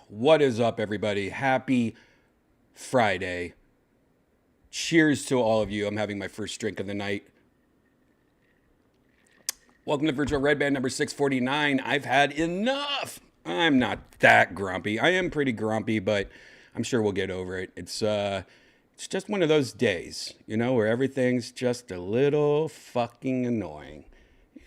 What is up, everybody? Happy Friday. Cheers to all of you. I'm having my first drink of the night. Welcome to Virtual Redban number 649. I've had enough. I'm not that grumpy. I am pretty grumpy, but I'm sure we'll get over it. It's just one of those days, where everything's just a little fucking annoying.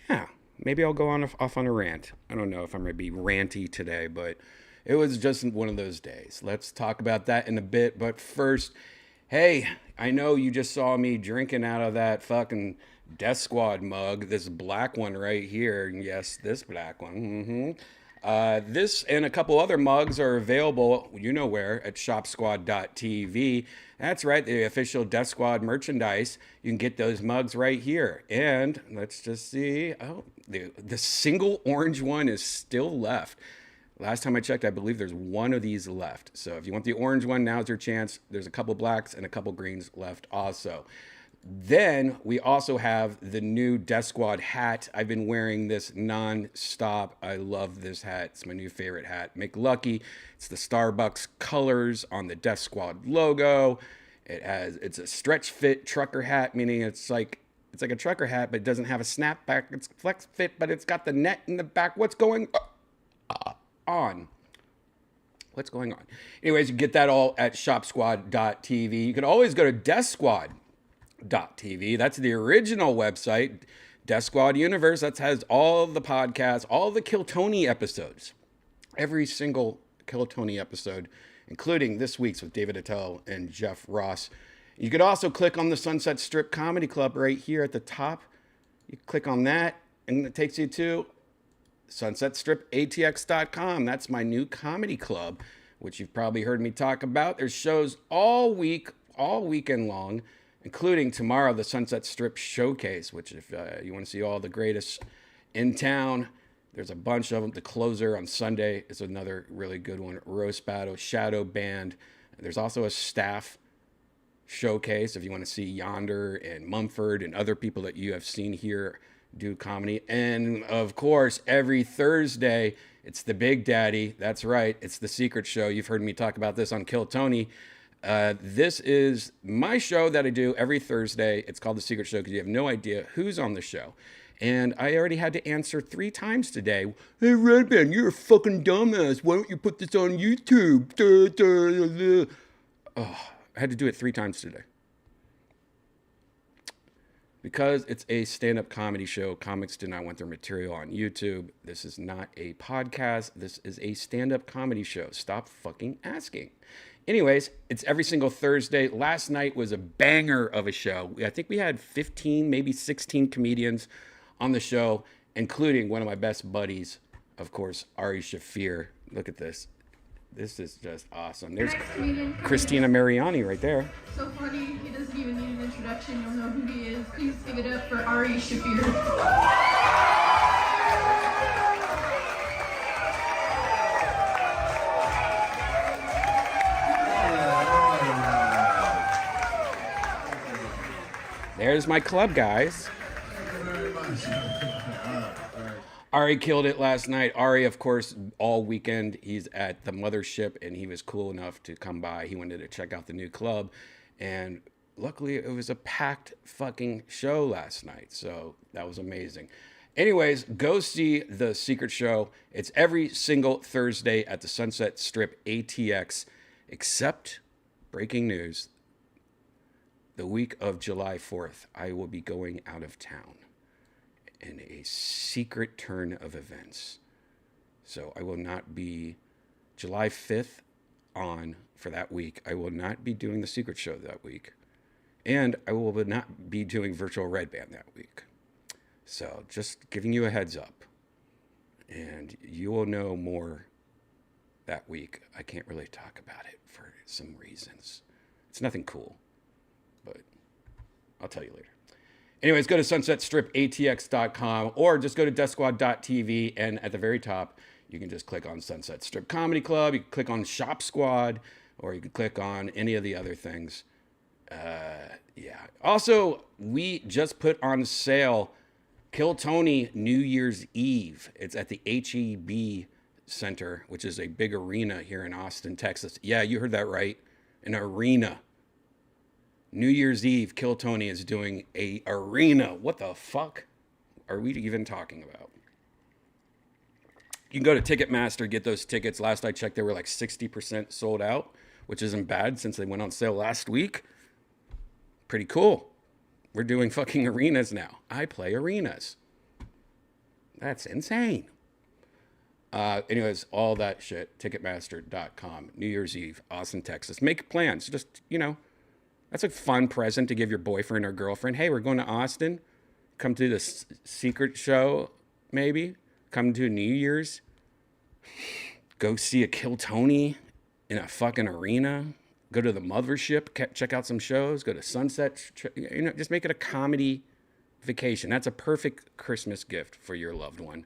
Yeah, maybe I'll go off on a rant. I don't know if I'm going to be ranty today, but it was just one of those days. Let's talk about that in a bit. But first, hey, I know you just saw me drinking out of that fucking Death Squad mug, this black one right here. Yes, this black one. This and a couple other mugs are available, you know where, at shopsquad.tv. That's right, the official Death Squad merchandise. You can get those mugs right here. And let's just see. Oh, the single orange one is still left. Last time I checked, I believe there's one of these left. So if you want the orange one, now's your chance. There's a couple blacks and a couple greens left also. Then we also have the new Death Squad hat. I've been wearing this non-stop. I love this hat. It's my new favorite hat. McLucky. It's the Starbucks colors on the Death Squad logo. It's a stretch fit trucker hat, meaning it's like a trucker hat, but it doesn't have a snapback. It's flex fit, but it's got the net in the back. What's going on? What's going on? Anyways, you get that all at shopsquad.tv. You can always go to deathsquad.tv. That's the original website. Death Squad Universe, that has all the podcasts, all the Kill Tony episodes. Every single Kill Tony episode, including this week's with David Attell and Jeff Ross. You could also click on the Sunset Strip Comedy Club right here at the top. You click on that, and it takes you to sunsetstripatx.com. That's my new comedy club, which you've probably heard me talk about. There's shows all week, all weekend long, including tomorrow, the Sunset Strip Showcase, which if you want to see all the greatest in town, there's a bunch of them. The Closer on Sunday is another really good one. Roast Battle, Shadow Band. There's also a staff showcase if you want to see Yonder and Mumford and other people that you have seen here do comedy. And of course, every Thursday, it's the Big Daddy. That's right. It's the Secret Show. You've heard me talk about this on Kill Tony. This is my show that I do every Thursday. It's called The Secret Show because you have no idea who's on the show. And I already had to answer 3 times today. Hey, Redban, you're a fucking dumbass. Why don't you put this on YouTube? Oh, I had to do it 3 times today. Because it's a stand-up comedy show, comics do not want their material on YouTube. This is not a podcast. This is a stand-up comedy show. Stop fucking asking. Anyways, it's every single Thursday. Last night was a banger of a show. I think we had 15, maybe 16 comedians on the show, including one of my best buddies, of course, Ari Shafir. Look at this. This is just awesome. There's Christina Mariani right there. So funny, he doesn't even need an introduction. You'll know who he is. Please give it up for Ari Shafir. There's my club, guys. Ari killed it last night. Ari, of course, all weekend, he's at the mothership, and he was cool enough to come by. He wanted to check out the new club, and luckily, it was a packed fucking show last night, so that was amazing. Anyways, go see The Secret Show. It's every single Thursday at the Sunset Strip ATX, except, breaking news, the week of July 4th, I will be going out of town in a secret turn of events. So I will not be July 5th on for that week. I will not be doing the Secret Show that week. And I will not be doing virtual Redban that week. So just giving you a heads up. And you will know more that week. I can't really talk about it for some reasons. It's nothing cool, but I'll tell you later. Anyways, go to sunsetstripatx.com or just go to deathsquad.tv, and at the very top, you can just click on Sunset Strip Comedy Club. You can click on Shop Squad, or you can click on any of the other things. Yeah. Also, we just put on sale Kill Tony New Year's Eve. It's at the HEB Center, which is a big arena here in Austin, Texas. Yeah, you heard that right. An arena. New Year's Eve, Kill Tony is doing a arena. What the fuck are we even talking about? You can go to Ticketmaster, get those tickets. Last I checked, they were like 60% sold out, which isn't bad since they went on sale last week. Pretty cool. We're doing fucking arenas now. I play arenas. That's insane. Anyways, all that shit, Ticketmaster.com, New Year's Eve, Austin, Texas. Make plans. Just, that's a fun present to give your boyfriend or girlfriend. Hey, we're going to Austin. Come to the Secret Show, maybe. Come to New Year's. Go see a Kill Tony in a fucking arena. Go to the mothership. Check out some shows. Go to Sunset. Just make it a comedy vacation. That's a perfect Christmas gift for your loved one.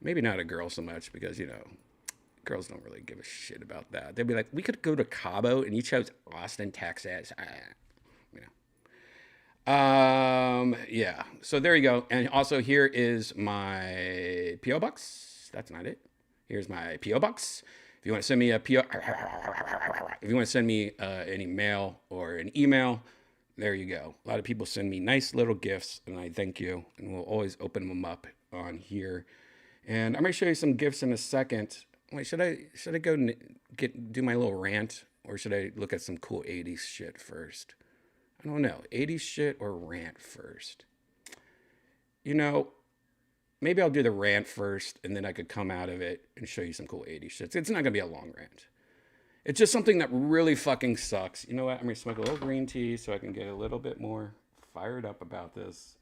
Maybe not a girl so much because, girls don't really give a shit about that. They'd be like, we could go to Cabo, and you chose Austin, Texas. Yeah. So there you go. And also here is my P.O. Box. That's not it. Here's my P.O. Box. If you want to send me any mail or an email, there you go. A lot of people send me nice little gifts, and I thank you. And we'll always open them up on here. And I'm going to show you some gifts in a second. Wait, should I go do my little rant, or should I look at some cool 80s shit first? I don't know. 80s shit or rant first? you know, maybe I'll do the rant first and then I could come out of it and show you some cool 80s shits. It's not going to be a long rant. It's just something that really fucking sucks. You know what? I'm going to smoke a little green tea so I can get a little bit more fired up about this.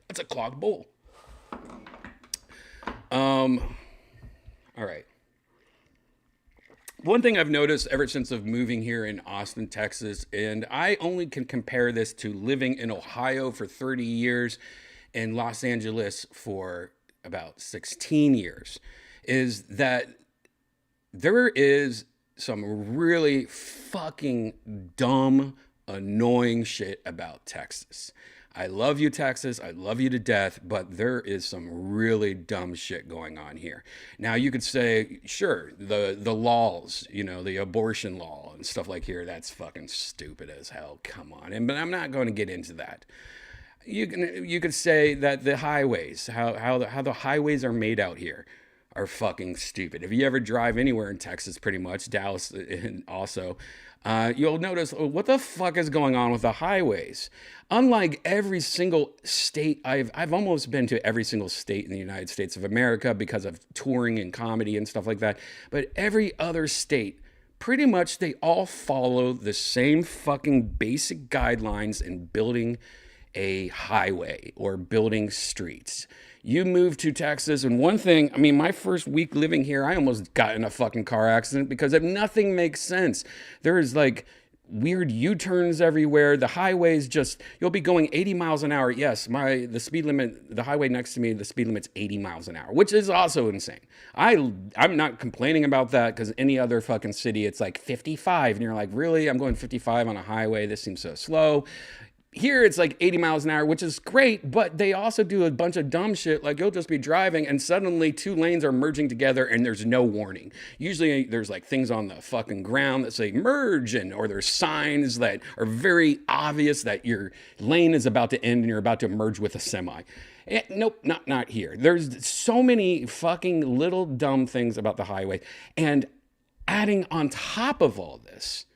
That's a clogged bowl. All right. One thing I've noticed ever since of moving here in Austin, Texas, and I only can compare this to living in Ohio for 30 years and Los Angeles for about 16 years, is that there is some really fucking dumb, annoying shit about Texas. I love you, Texas. I love you to death, but there is some really dumb shit going on here. Now, you could say, sure, the laws, you know, the abortion law and stuff like here, that's fucking stupid as hell. Come on. But I'm not going to get into that. You could say that the highways, how the highways are made out here are fucking stupid. If you ever drive anywhere in Texas, pretty much, Dallas also, you'll notice, what the fuck is going on with the highways? Unlike every single state, I've almost been to every single state in the United States of America because of touring and comedy and stuff like that. But every other state, pretty much they all follow the same fucking basic guidelines in building a highway or building streets. You move to Texas, and one thing, I mean, my first week living here, I almost got in a fucking car accident because nothing makes sense. There's like weird U-turns everywhere. The highways just, you'll be going 80 miles an hour. Yes, the speed limit, the highway next to me, the speed limit's 80 miles an hour, which is also insane. I'm not complaining about that because any other fucking city, it's like 55. And you're like, really? I'm going 55 on a highway. This seems so slow. Here it's like 80 miles an hour, which is great, but they also do a bunch of dumb shit. Like you'll just be driving and suddenly two lanes are merging together and there's no warning. Usually there's like things on the fucking ground that say merge, or there's signs that are very obvious that your lane is about to end and you're about to merge with a semi. Nope, not here. There's so many fucking little dumb things about the highway. And adding on top of all this,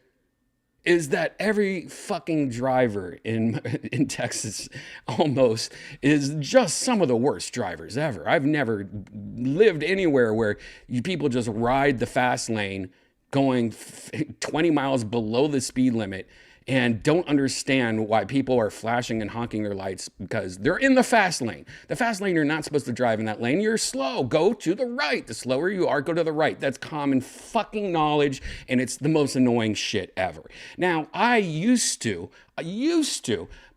is that every fucking driver in Texas almost is just some of the worst drivers ever. I've never lived anywhere where people just ride the fast lane going 20 miles below the speed limit and don't understand why people are flashing and honking their lights because they're in the fast lane. The fast lane, you're not supposed to drive in that lane. You're slow. Go to the right. The slower you are, go to the right. That's common fucking knowledge, and it's the most annoying shit ever. Now, I used to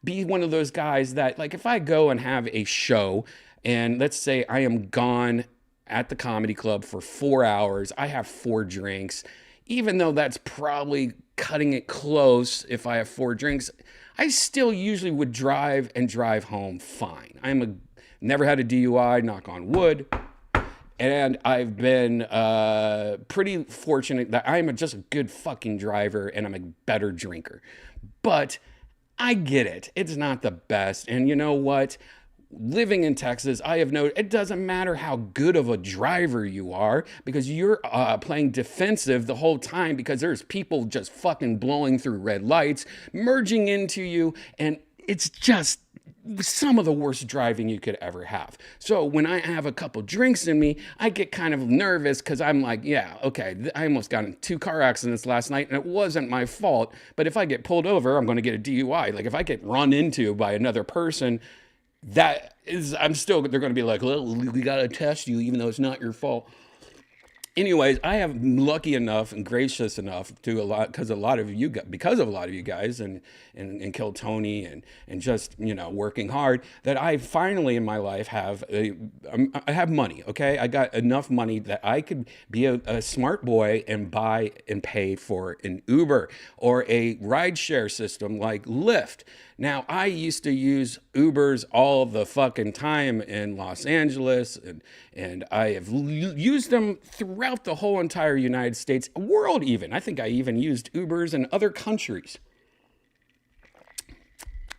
be one of those guys that, like, if I go and have a show, and let's say I am gone at the comedy club for 4 hours, I have 4 drinks, even though that's probably cutting it close if I have 4 drinks, I still usually would drive home fine. Never had a DUI, knock on wood. And I've been pretty fortunate that I'm just a good fucking driver and I'm a better drinker. But I get it. It's not the best. And you know what? Living in Texas, I have noted it doesn't matter how good of a driver you are because you're playing defensive the whole time because there's people just fucking blowing through red lights, merging into you, and it's just some of the worst driving you could ever have. So when I have a couple drinks in me, I get kind of nervous because I'm like, yeah, okay, I almost got in 2 car accidents last night and it wasn't my fault. But if I get pulled over, I'm going to get a DUI. Like if I get run into by another person, they're going to be like, well, we got to test you even though it's not your fault. Anyways, I am lucky enough and gracious enough to because of a lot of you guys and Kill Tony and just, you know, working hard that I finally in my life have I have money. Okay. I got enough money that I could be a smart boy and buy and pay for an Uber or a rideshare system like Lyft. Now, I used to use Ubers all the fucking time in Los Angeles, and I have used them throughout the whole entire United States, world even. I think I even used Ubers in other countries,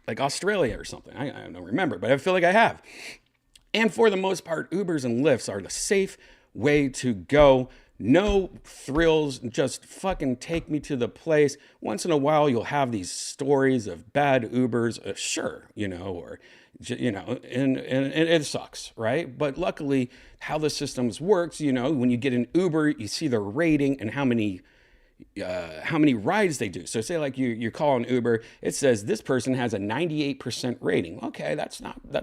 like Australia or something. I don't remember, but I feel like I have. And for the most part, Ubers and Lyfts are the safe way to go No thrills, just fucking take me to the place. Once in a while, you'll have these stories of bad Ubers, sure, or, and it sucks, right? But luckily, how the systems works, when you get an Uber, you see the rating and how many rides they do. So say like you call an Uber, it says this person has a 98% rating. Okay, that's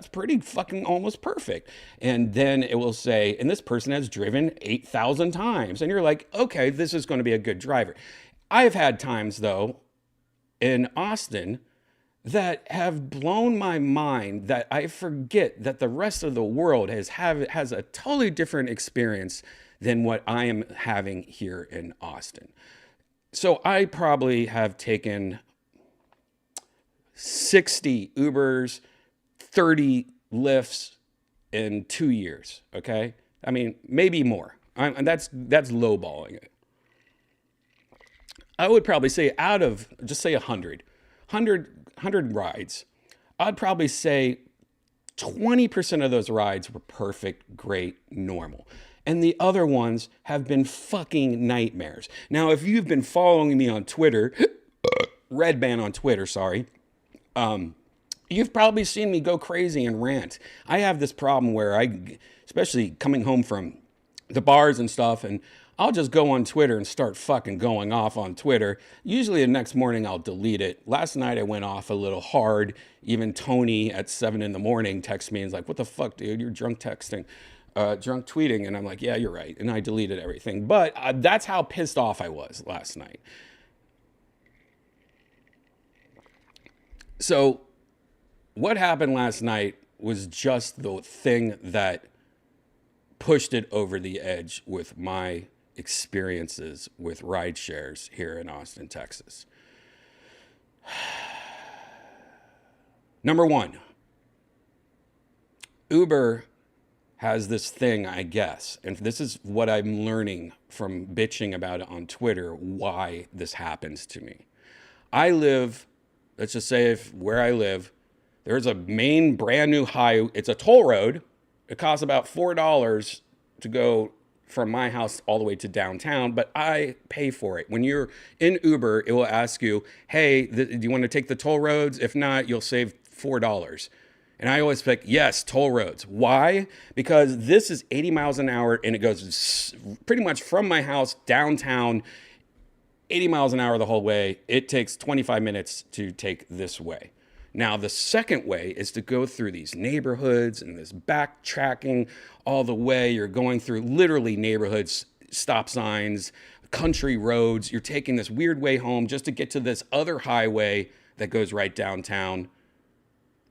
pretty fucking almost perfect. And then it will say, and this person has driven 8,000 times. And you're like, okay, this is going to be a good driver. I've had times though in Austin that have blown my mind that I forget that the rest of the world has a totally different experience than what I am having here in Austin. So I probably have taken 60 Ubers, 30 Lyfts in 2 years. Okay, I mean maybe more. And that's lowballing it. I would probably say out of just say 100 rides, I'd probably say 20% of those rides were perfect, great, normal. And the other ones have been fucking nightmares. Now, if you've been following me on Twitter, Redban on Twitter, sorry, you've probably seen me go crazy and rant. I have this problem where especially coming home from the bars and stuff, and I'll just go on Twitter and start fucking going off on Twitter. Usually the next morning I'll delete it. Last night I went off a little hard. Even Tony at 7 in the morning texts me and is like, what the fuck, dude? You're drunk texting. Drunk tweeting, and I'm like, yeah, you're right, and I deleted everything. But that's how pissed off I was last night. So what happened last night was just the thing that pushed it over the edge with my experiences with ride shares here in Austin, Texas. Number one, Uber has this thing, I guess, and this is what I'm learning from bitching about it on Twitter, why this happens to me. I live, let's just say where I live, there's a main brand new it's a toll road. It costs about $4 to go from my house all the way to downtown, but I pay for it. When you're in Uber, it will ask you, hey, do you want to take the toll roads? If not, you'll save $4. And I always pick, yes, toll roads. Why? Because this is 80 miles an hour and it goes pretty much from my house downtown, 80 miles an hour the whole way. It takes 25 minutes to take this way. Now, the second way is to go through these neighborhoods and this backtracking all the way. You're going through literally neighborhoods, stop signs, country roads. You're taking this weird way home just to get to this other highway that goes right downtown.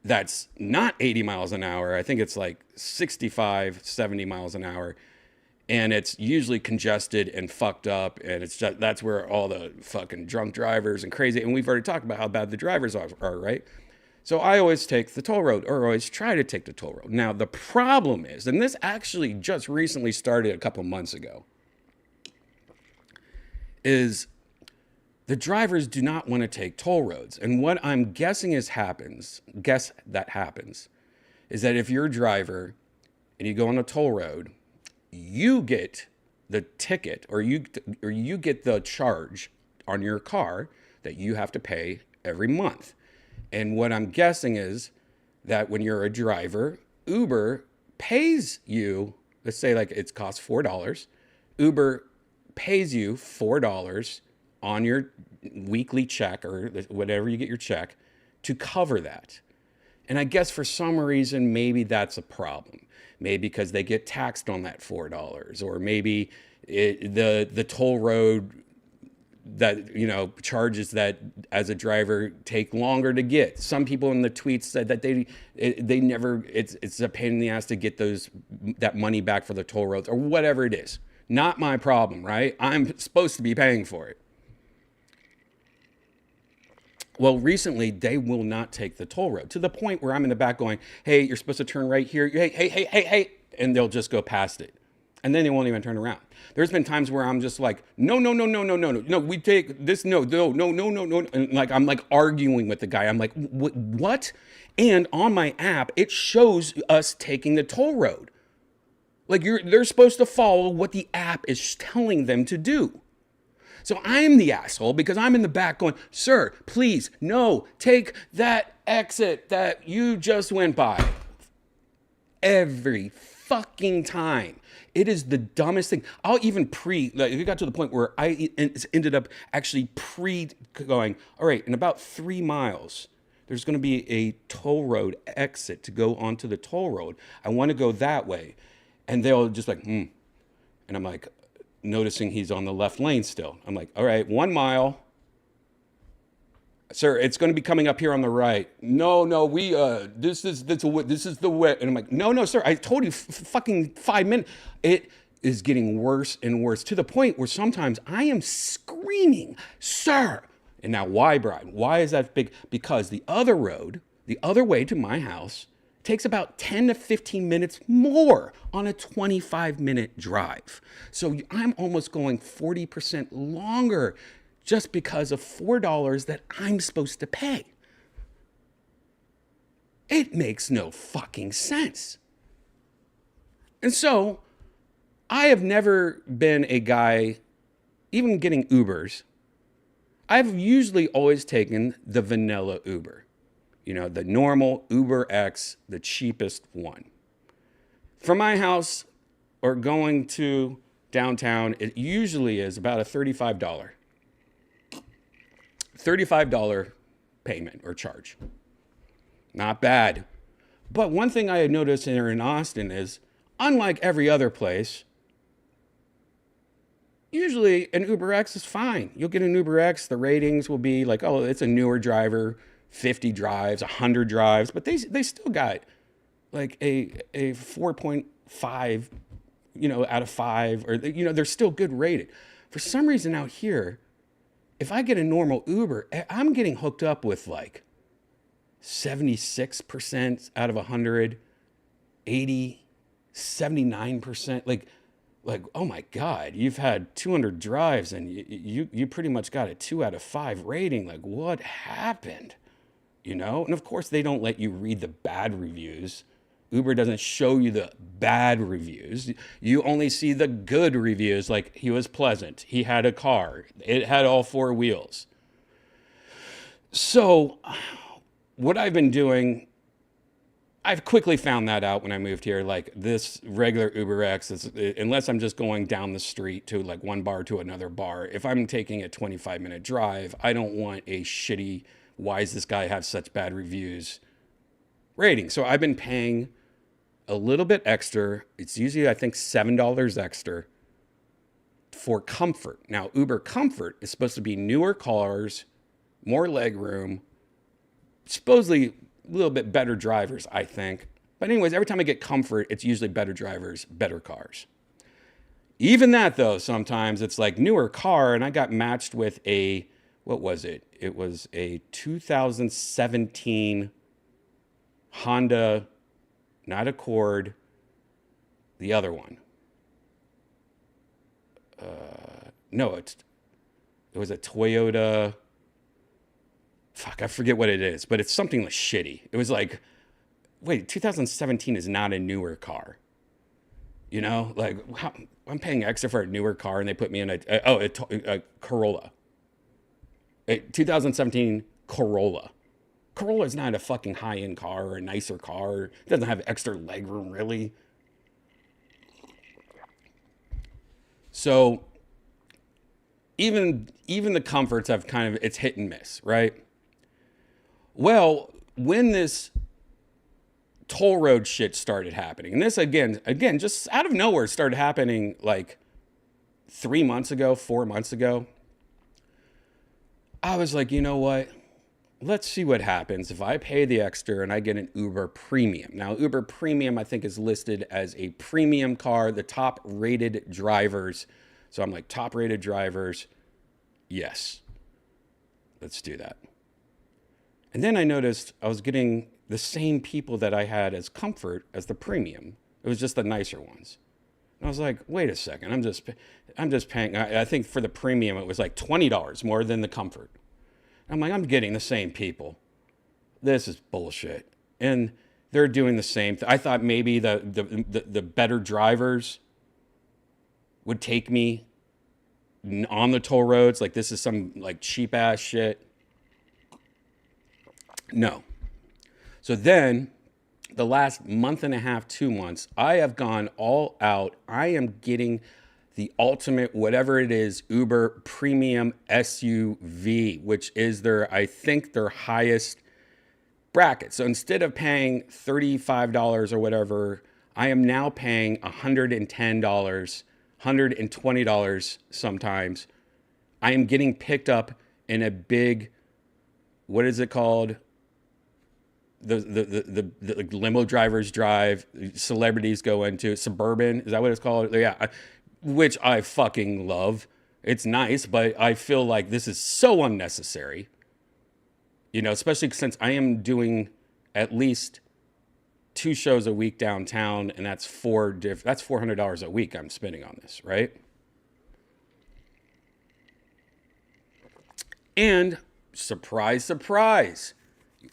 That's not 80 miles an hour. I think it's like 65, 70 miles an hour. And it's usually congested and fucked up. And that's where all the fucking drunk drivers and crazy, and we've already talked about how bad the drivers are, right? So I always take the toll road, or always try to take the toll road. Now, the problem is, and this actually just recently started a couple months ago, is the drivers do not want to take toll roads. And what I'm guessing happens is that if you're a driver and you go on a toll road, you get the ticket or you get the charge on your car that you have to pay every month. And what I'm guessing is that when you're a driver, Uber pays you, let's say like it costs $4. Uber pays you $4 on your weekly check or whatever you get your check to cover that. And I guess for some reason, maybe that's a problem. Maybe because they get taxed on that $4, or maybe the toll road that, charges that as a driver take longer to get. Some people in the tweets said that they never, it's a pain in the ass to get that money back for the toll roads or whatever it is. Not my problem, right? I'm supposed to be paying for it. Well, recently, they will not take the toll road to the point where I'm in the back going, hey, you're supposed to turn right here. Hey. And they'll just go past it. And then they won't even turn around. There's been times where I'm just like, no, we take this, no. And like, I'm like arguing with the guy. I'm like, what? And on my app, it shows us taking the toll road. Like they're supposed to follow what the app is telling them to do. So I'm the asshole because I'm in the back going, sir, please, no, take that exit that you just went by. Every fucking time. It is the dumbest thing. I'll even like, it got to the point where I ended up actually going, all right, in about 3 miles, there's going to be a toll road exit to go onto the toll road. I want to go that way. And they'll just like, And I'm like, noticing he's on the left lane still. I'm like, all right, 1 mile. Sir, it's going to be coming up here on the right. No, this is the way. And I'm like, no, sir, I told you fucking 5 minutes. It is getting worse and worse to the point where sometimes I am screaming, sir. And now why, Brian? Why is that big? Because the other road, the other way to my house, takes about 10 to 15 minutes more on a 25-minute drive. So I'm almost going 40% longer just because of $4 that I'm supposed to pay. It makes no fucking sense. And so I have never been a guy, even getting Ubers, I've usually always taken the vanilla Uber. You know, the normal Uber X, the cheapest one. From my house or going to downtown, it usually is about a $35 payment or charge. Not bad. But one thing I had noticed here in Austin is, unlike every other place, usually an Uber X is fine. You'll get an Uber X, the ratings will be like, oh, it's a newer driver, 50 drives, 100 drives, but they still got like a 4.5, out of 5, or, they're still good rated. For some reason out here, if I get a normal Uber, I'm getting hooked up with like 76% out of 100, 80, 79%. Like, oh my God, you've had 200 drives and you pretty much got a 2 out of 5 rating. Like, what happened? And of course they don't let you read the bad reviews. Uber doesn't show you the bad reviews. You only see the good reviews, like he was pleasant, he had a car, it had all 4 wheels. So what I've been doing, I've quickly found that out when I moved here. Like this regular Uber X, unless I'm just going down the street to like one bar to another bar, if I'm taking a 25-minute drive, I don't want a shitty, why does this guy have such bad reviews rating. So I've been paying a little bit extra. It's usually, I think, $7 extra for comfort. Now, Uber Comfort is supposed to be newer cars, more legroom, supposedly a little bit better drivers, I think. But anyways, every time I get Comfort, it's usually better drivers, better cars. Even that, though, sometimes it's like newer car, and I got matched with what was it? It was a 2017 Honda, not Accord, the other one. No, it was a Toyota. Fuck, I forget what it is, but it's something like shitty. It was like, wait, 2017 is not a newer car. Like I'm paying extra for a newer car, and they put me in a Corolla. A 2017 Corolla. Corolla is not a fucking high-end car or a nicer car. It doesn't have extra legroom, really. So even the Comforts have kind of, it's hit and miss, right? Well, when this toll road shit started happening, and this again, just out of nowhere started happening like 3 months ago, 4 months ago, I was like, you know what? Let's see what happens if I pay the extra and I get an Uber Premium. Now, Uber Premium, I think, is listed as a premium car, the top rated drivers. So I'm like, top rated drivers, yes, let's do that. And then I noticed I was getting the same people that I had as Comfort as the Premium. It was just the nicer ones. And I was like, wait a second, I'm just paying, I think for the Premium, it was like $20 more than the Comfort. I'm like, I'm getting the same people. This is bullshit. And they're doing the same thing. I thought maybe the better drivers would take me on the toll roads. Like this is some like cheap ass shit. No. So then the last month and a half, 2 months, I have gone all out. I am getting the ultimate, whatever it is, Uber premium SUV, which is I think their highest bracket. So instead of paying $35 or whatever, I am now paying $110, $120 sometimes. I am getting picked up in a big, what is it called? The limo drivers drive, celebrities go into Suburban. Is that what it's called? Yeah, which I fucking love. It's nice, but I feel like this is so unnecessary. You know, especially since I am doing at least 2 shows a week downtown, and that's that's $400 a week I'm spending on this, right? And surprise, surprise.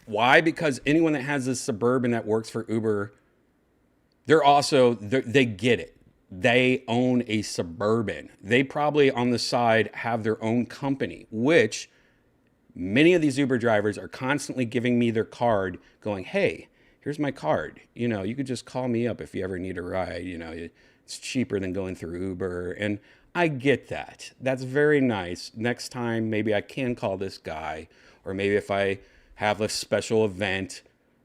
Why? Because anyone that has a Suburban that works for Uber, they get it. They own a Suburban. They probably on the side have their own company, which many of these Uber drivers are constantly giving me their card going, hey, here's my card. You know, you could just call me up if you ever need a ride. You know, it's cheaper than going through Uber. And I get that. That's very nice. Next time, maybe I can call this guy, or maybe if I have a special event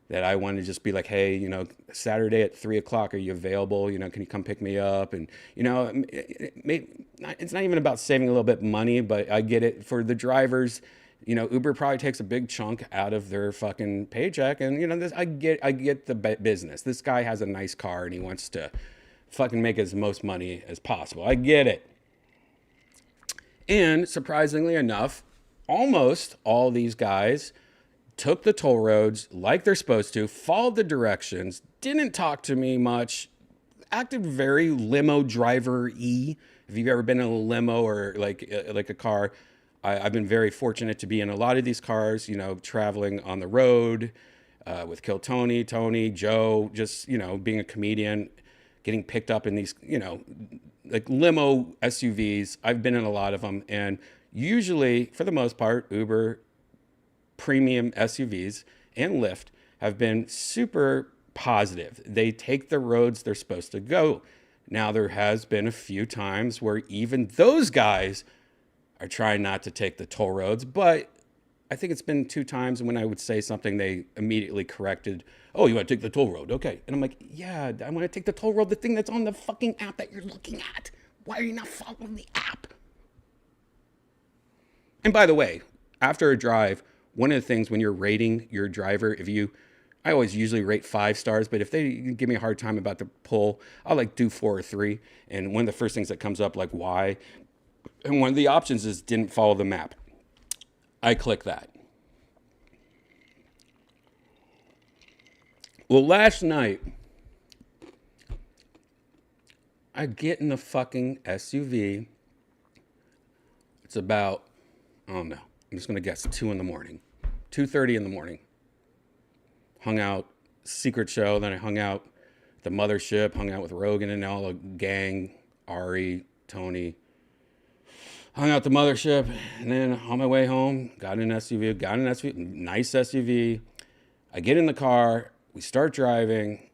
that I want to just be like, hey, you know, Saturday at 3:00, are you available? You know, can you come pick me up? And, you know, it's not even about saving a little bit of money, but I get it for the drivers. You know, Uber probably takes a big chunk out of their fucking paycheck. And, you know, I get the business. This guy has a nice car and he wants to fucking make as most money as possible. I get it. And surprisingly enough, almost all these guys took the toll roads like they're supposed to, followed the directions, didn't talk to me much, acted very limo driver-y. If you've ever been in a limo or like a car, I've been very fortunate to be in a lot of these cars, you know, traveling on the road with Kill Tony, Joe, just, you know, being a comedian, getting picked up in these, you know, like limo SUVs. I've been in a lot of them. And usually, for the most part, Uber premium SUVs and Lyft have been super positive. They take the roads they're supposed to go. Now, there has been a few times where even those guys are trying not to take the toll roads, but I think it's been 2 times when I would say something, they immediately corrected, oh, you want to take the toll road? Okay. And I'm like, yeah, I want to take the toll road, the thing that's on the fucking app that you're looking at. Why are you not following the app? And by the way, after a drive, one of the things when you're rating your driver, I always usually rate 5 stars, but if they give me a hard time about the pull, I'll like do 4 or 3. And one of the first things that comes up, like why, and one of the options is didn't follow the map. I click that. Well, last night, I get in the fucking SUV. It's about, I don't know, I'm just going to guess 2 in the morning, 2:30 in the morning. Hung out, secret show. Then I hung out at the mothership, hung out with Rogan and all the gang, Ari, Tony. Hung out at the mothership, and then on my way home, got an SUV, nice SUV. I get in the car, we start driving.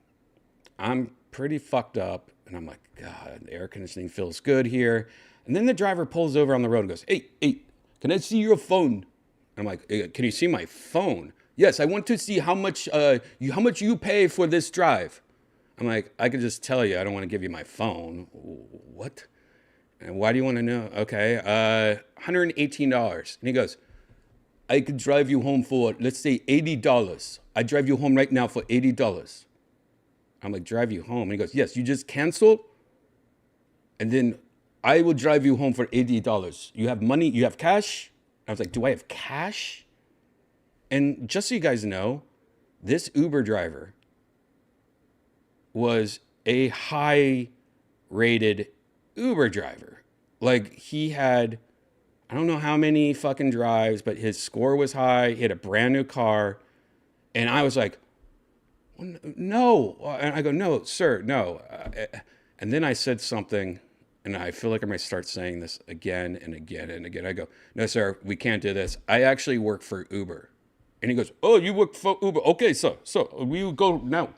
I'm pretty fucked up, and I'm like, God, the air conditioning feels good here. And then the driver pulls over on the road and goes, hey, can I see your phone? And I'm like, hey, can you see my phone? Yes, I want to see how much you pay for this drive. I'm like, I could just tell you, I don't want to give you my phone. What? And why do you want to know? Okay, $118. And he goes, I could drive you home for, let's say, $80. I drive you home right now for $80. I'm like, drive you home? And he goes, yes, you just cancel, and then I will drive you home for $80. You have money? You have cash? I was like, do I have cash? And just so you guys know, this Uber driver was a high-rated Uber driver. Like, he had, I don't know how many fucking drives, but his score was high. He had a brand new car. And I was like, No. And I go, no, sir, no. And then I said something, and I feel like I'm going to start saying this again and again and again. I go, no, sir, we can't do this. I actually work for Uber. And he goes, oh, you work for Uber. Okay, so we go now.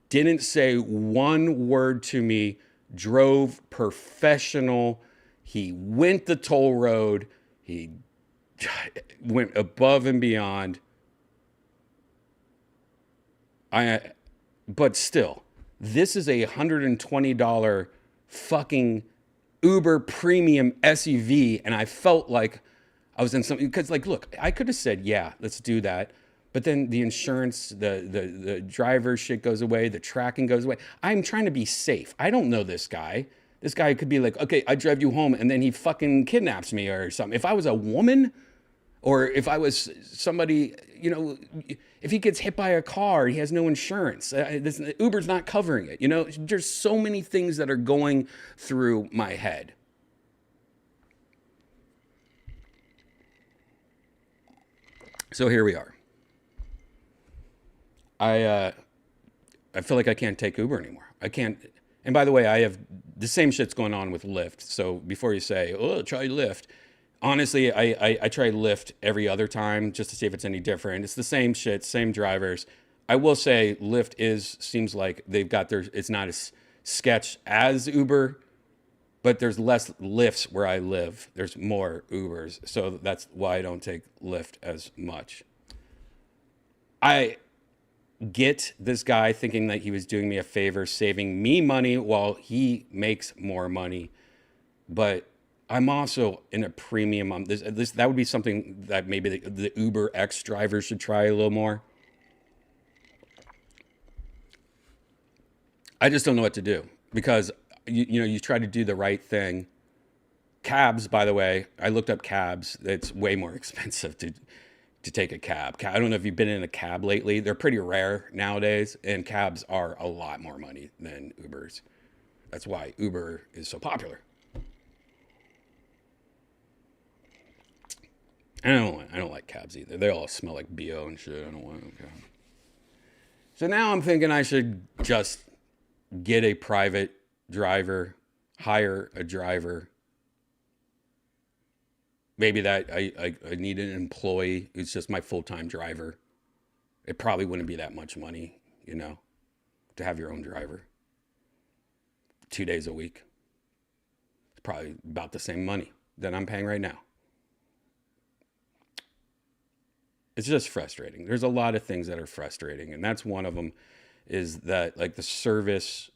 Didn't say one word to me, drove professional. He went the toll road. He went above and beyond. But still, this is $120 fucking Uber premium SUV, and I felt like I was in something because, like, look, I could have said, yeah, let's do that, but then the insurance, the driver shit goes away, the tracking goes away. I'm trying to be safe. I don't know this guy. This guy could be like, okay, I drive you home, and then he fucking kidnaps me or something. If I was a woman, or if I was somebody, if he gets hit by a car, he has no insurance. Uber's not covering it. There's so many things that are going through my head. So here we are. I feel like I can't take Uber anymore. I can't. And by the way, I have the same shit's going on with Lyft. So before you say, oh, try Lyft. Honestly, I try Lyft every other time just to see if it's any different. It's the same shit, same drivers. I will say Lyft seems like they've got it's not as sketch as Uber, but there's less Lyfts where I live. There's more Ubers. So that's why I don't take Lyft as much. I get this guy thinking that he was doing me a favor, saving me money while he makes more money. But I'm also in a premium. That would be something that maybe the Uber X drivers should try a little more. I just don't know what to do because you try to do the right thing. Cabs, by the way, I looked up cabs. It's way more expensive to take a cab. I don't know if you've been in a cab lately. They're pretty rare nowadays, and cabs are a lot more money than Ubers. That's why Uber is so popular. I don't like cabs either. They all smell like BO and shit. I don't want a cab. So now I'm thinking I should just get a private driver, hire a driver. Maybe that I need an employee who's just my full-time driver. It probably wouldn't be that much money, to have your own driver. 2 days a week. It's probably about the same money that I'm paying right now. It's just frustrating. There's a lot of things that are frustrating, and that's one of them is that, like, the service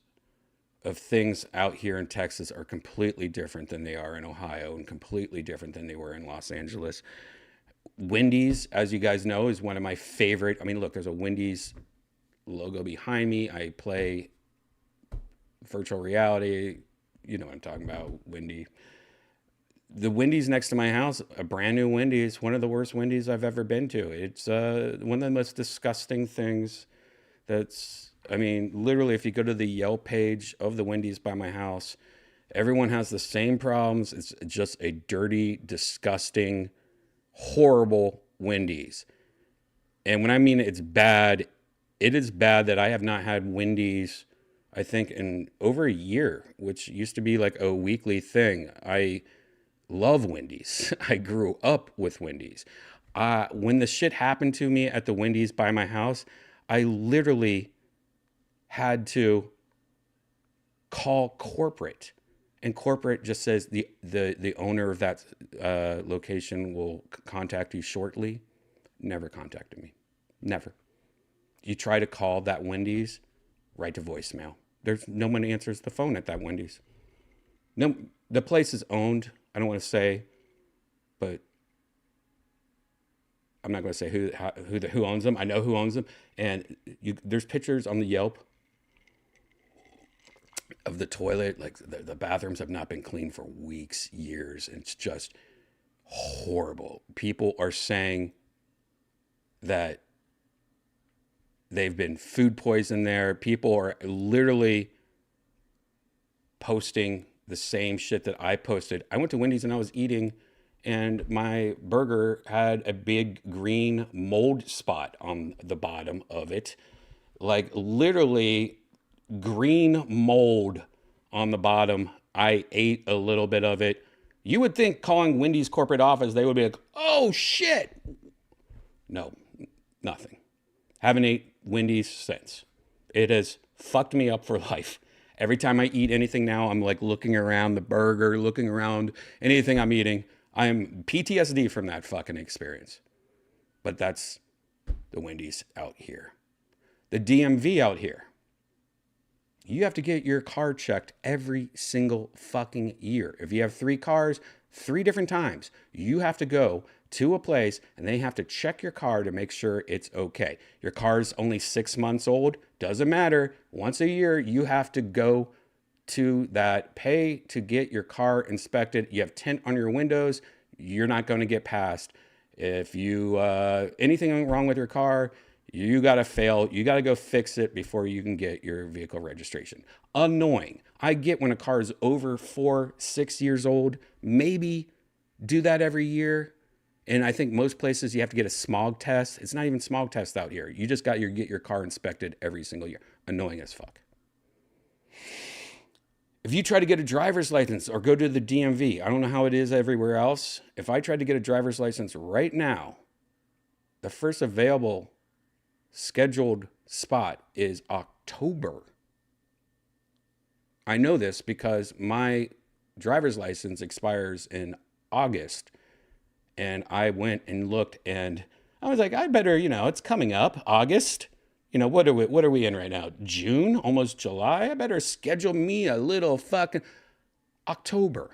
of things out here in Texas are completely different than they are in Ohio and completely different than they were in Los Angeles. Wendy's, as you guys know, is one of my favorite. I mean, look, there's a Wendy's logo behind me. I play virtual reality. You know what I'm talking about, Wendy. The Wendy's next to my house, a brand new Wendy's, one of the worst Wendy's I've ever been to. It's one of the most disgusting things literally, if you go to the Yelp page of the Wendy's by my house, everyone has the same problems. It's just a dirty, disgusting, horrible Wendy's. And when I mean it's bad, it is bad that I have not had Wendy's, I think, in over a year, which used to be like a weekly thing. I love Wendy's. I grew up with Wendy's. When the shit happened to me at the Wendy's by my house, I literally had to call corporate, and corporate just says the owner of that location will contact you shortly. Never contacted me. Never. You try to call that Wendy's, right to voicemail. There's no one answers the phone at that Wendy's. No, the place is owned. I don't want to say, but I'm not going to say who owns them. I know who owns them, and there's pictures on the Yelp of the toilet. Like the bathrooms have not been cleaned for weeks, years. It's just horrible. People are saying that they've been food poisoned there. People are literally posting the same shit that I posted. I went to Wendy's and I was eating and my burger had a big green mold spot on the bottom of it. Like literally green mold on the bottom. I ate a little bit of it. You would think calling Wendy's corporate office, they would be like, oh shit. No, nothing. Haven't ate Wendy's since. It has fucked me up for life. Every time I eat anything now, I'm like looking around the burger, looking around anything I'm eating. I'm PTSD from that fucking experience. But that's the Wendy's out here. The DMV out here. You have to get your car checked every single fucking year. If you have 3 cars, 3 different times, you have to go to a place and they have to check your car to make sure it's okay. Your car's only 6 months old, doesn't matter. Once a year, you have to go to that, pay to get your car inspected. You have tint on your windows, you're not going to get passed. If you anything wrong with your car, you got to fail. You got to go fix it before you can get your vehicle registration. Annoying. I get when a car is over 4, 6 years old, maybe do that every year. And I think most places you have to get a smog test. It's not even smog test out here. You just got to get your car inspected every single year. Annoying as fuck. If you try to get a driver's license or go to the DMV, I don't know how it is everywhere else. If I tried to get a driver's license right now, the first available scheduled spot is October. I know this because my driver's license expires in August. And I went and looked and I was like, I better, it's coming up, August. What are we in right now? June, almost July. I better schedule me a little fucking October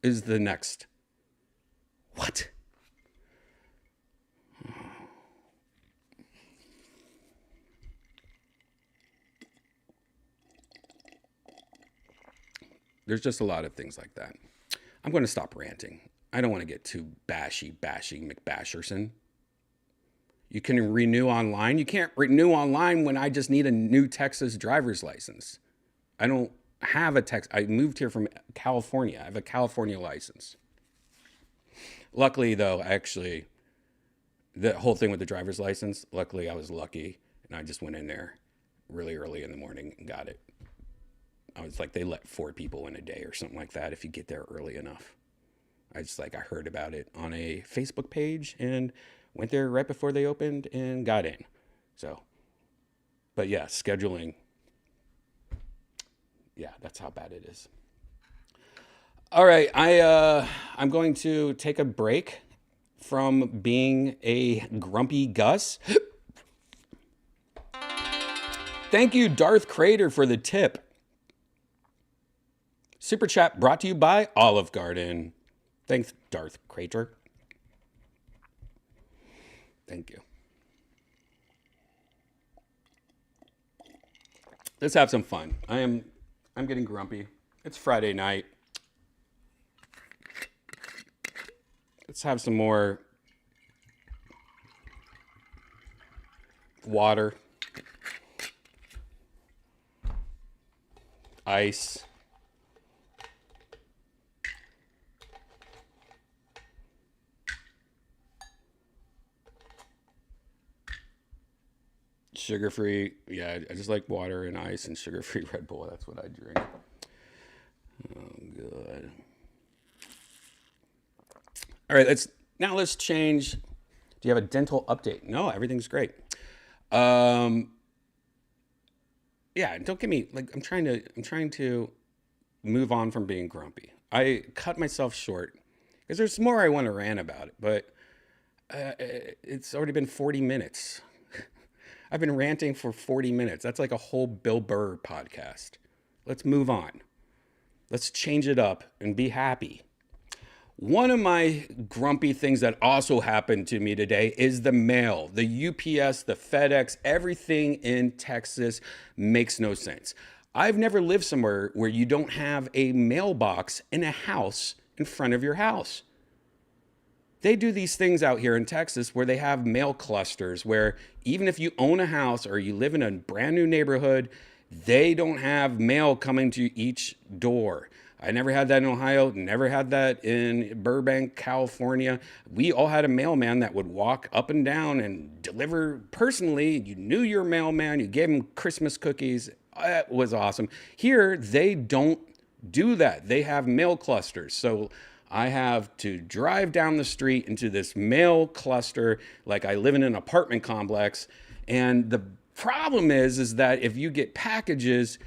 is the next. What? There's just a lot of things like that. I'm going to stop ranting. I don't want to get too bashing McBasherson. You can renew online. You can't renew online when I just need a new Texas driver's license. I don't have a Texas. I moved here from California. I have a California license. Luckily, though, the whole thing with the driver's license, luckily I was lucky and I just went in there really early in the morning and got it. I was like, they let 4 people in a day or something like that if you get there early enough. I heard about it on a Facebook page and went there right before they opened and got in. So, but yeah, scheduling. Yeah, that's how bad it is. All right, I'm going to take a break from being a grumpy Gus. Thank you, Darth Crater, for the tip. Super chat brought to you by Olive Garden. Thanks, Darth Crater. Thank you. Let's have some fun. I'm getting grumpy. It's Friday night. Let's have some more water, ice, sugar-free. Yeah, I just like water and ice and sugar-free Red Bull. That's what I drink. Oh, good. All right, let's change. Do you have a dental update? No, everything's great. Yeah, don't get me I'm trying to move on from being grumpy. I cut myself short because there's more I want to rant about it, but it's already been 40 minutes. I've been ranting for 40 minutes. That's like a whole Bill Burr podcast. Let's move on. Let's change it up and be happy. One of my grumpy things that also happened to me today is the mail. The UPS, the FedEx, everything in Texas makes no sense. I've never lived somewhere where you don't have a mailbox in a house in front of your house. They do these things out here in Texas where they have mail clusters where even if you own a house or you live in a brand new neighborhood, they don't have mail coming to each door. I never had that in Ohio, never had that in Burbank, California. We all had a mailman that would walk up and down and deliver personally. You knew your mailman, you gave him Christmas cookies. It was awesome. Here, they don't do that. They have mail clusters. So I have to drive down the street into this mail cluster like I live in an apartment complex. And the problem is that if you get packages,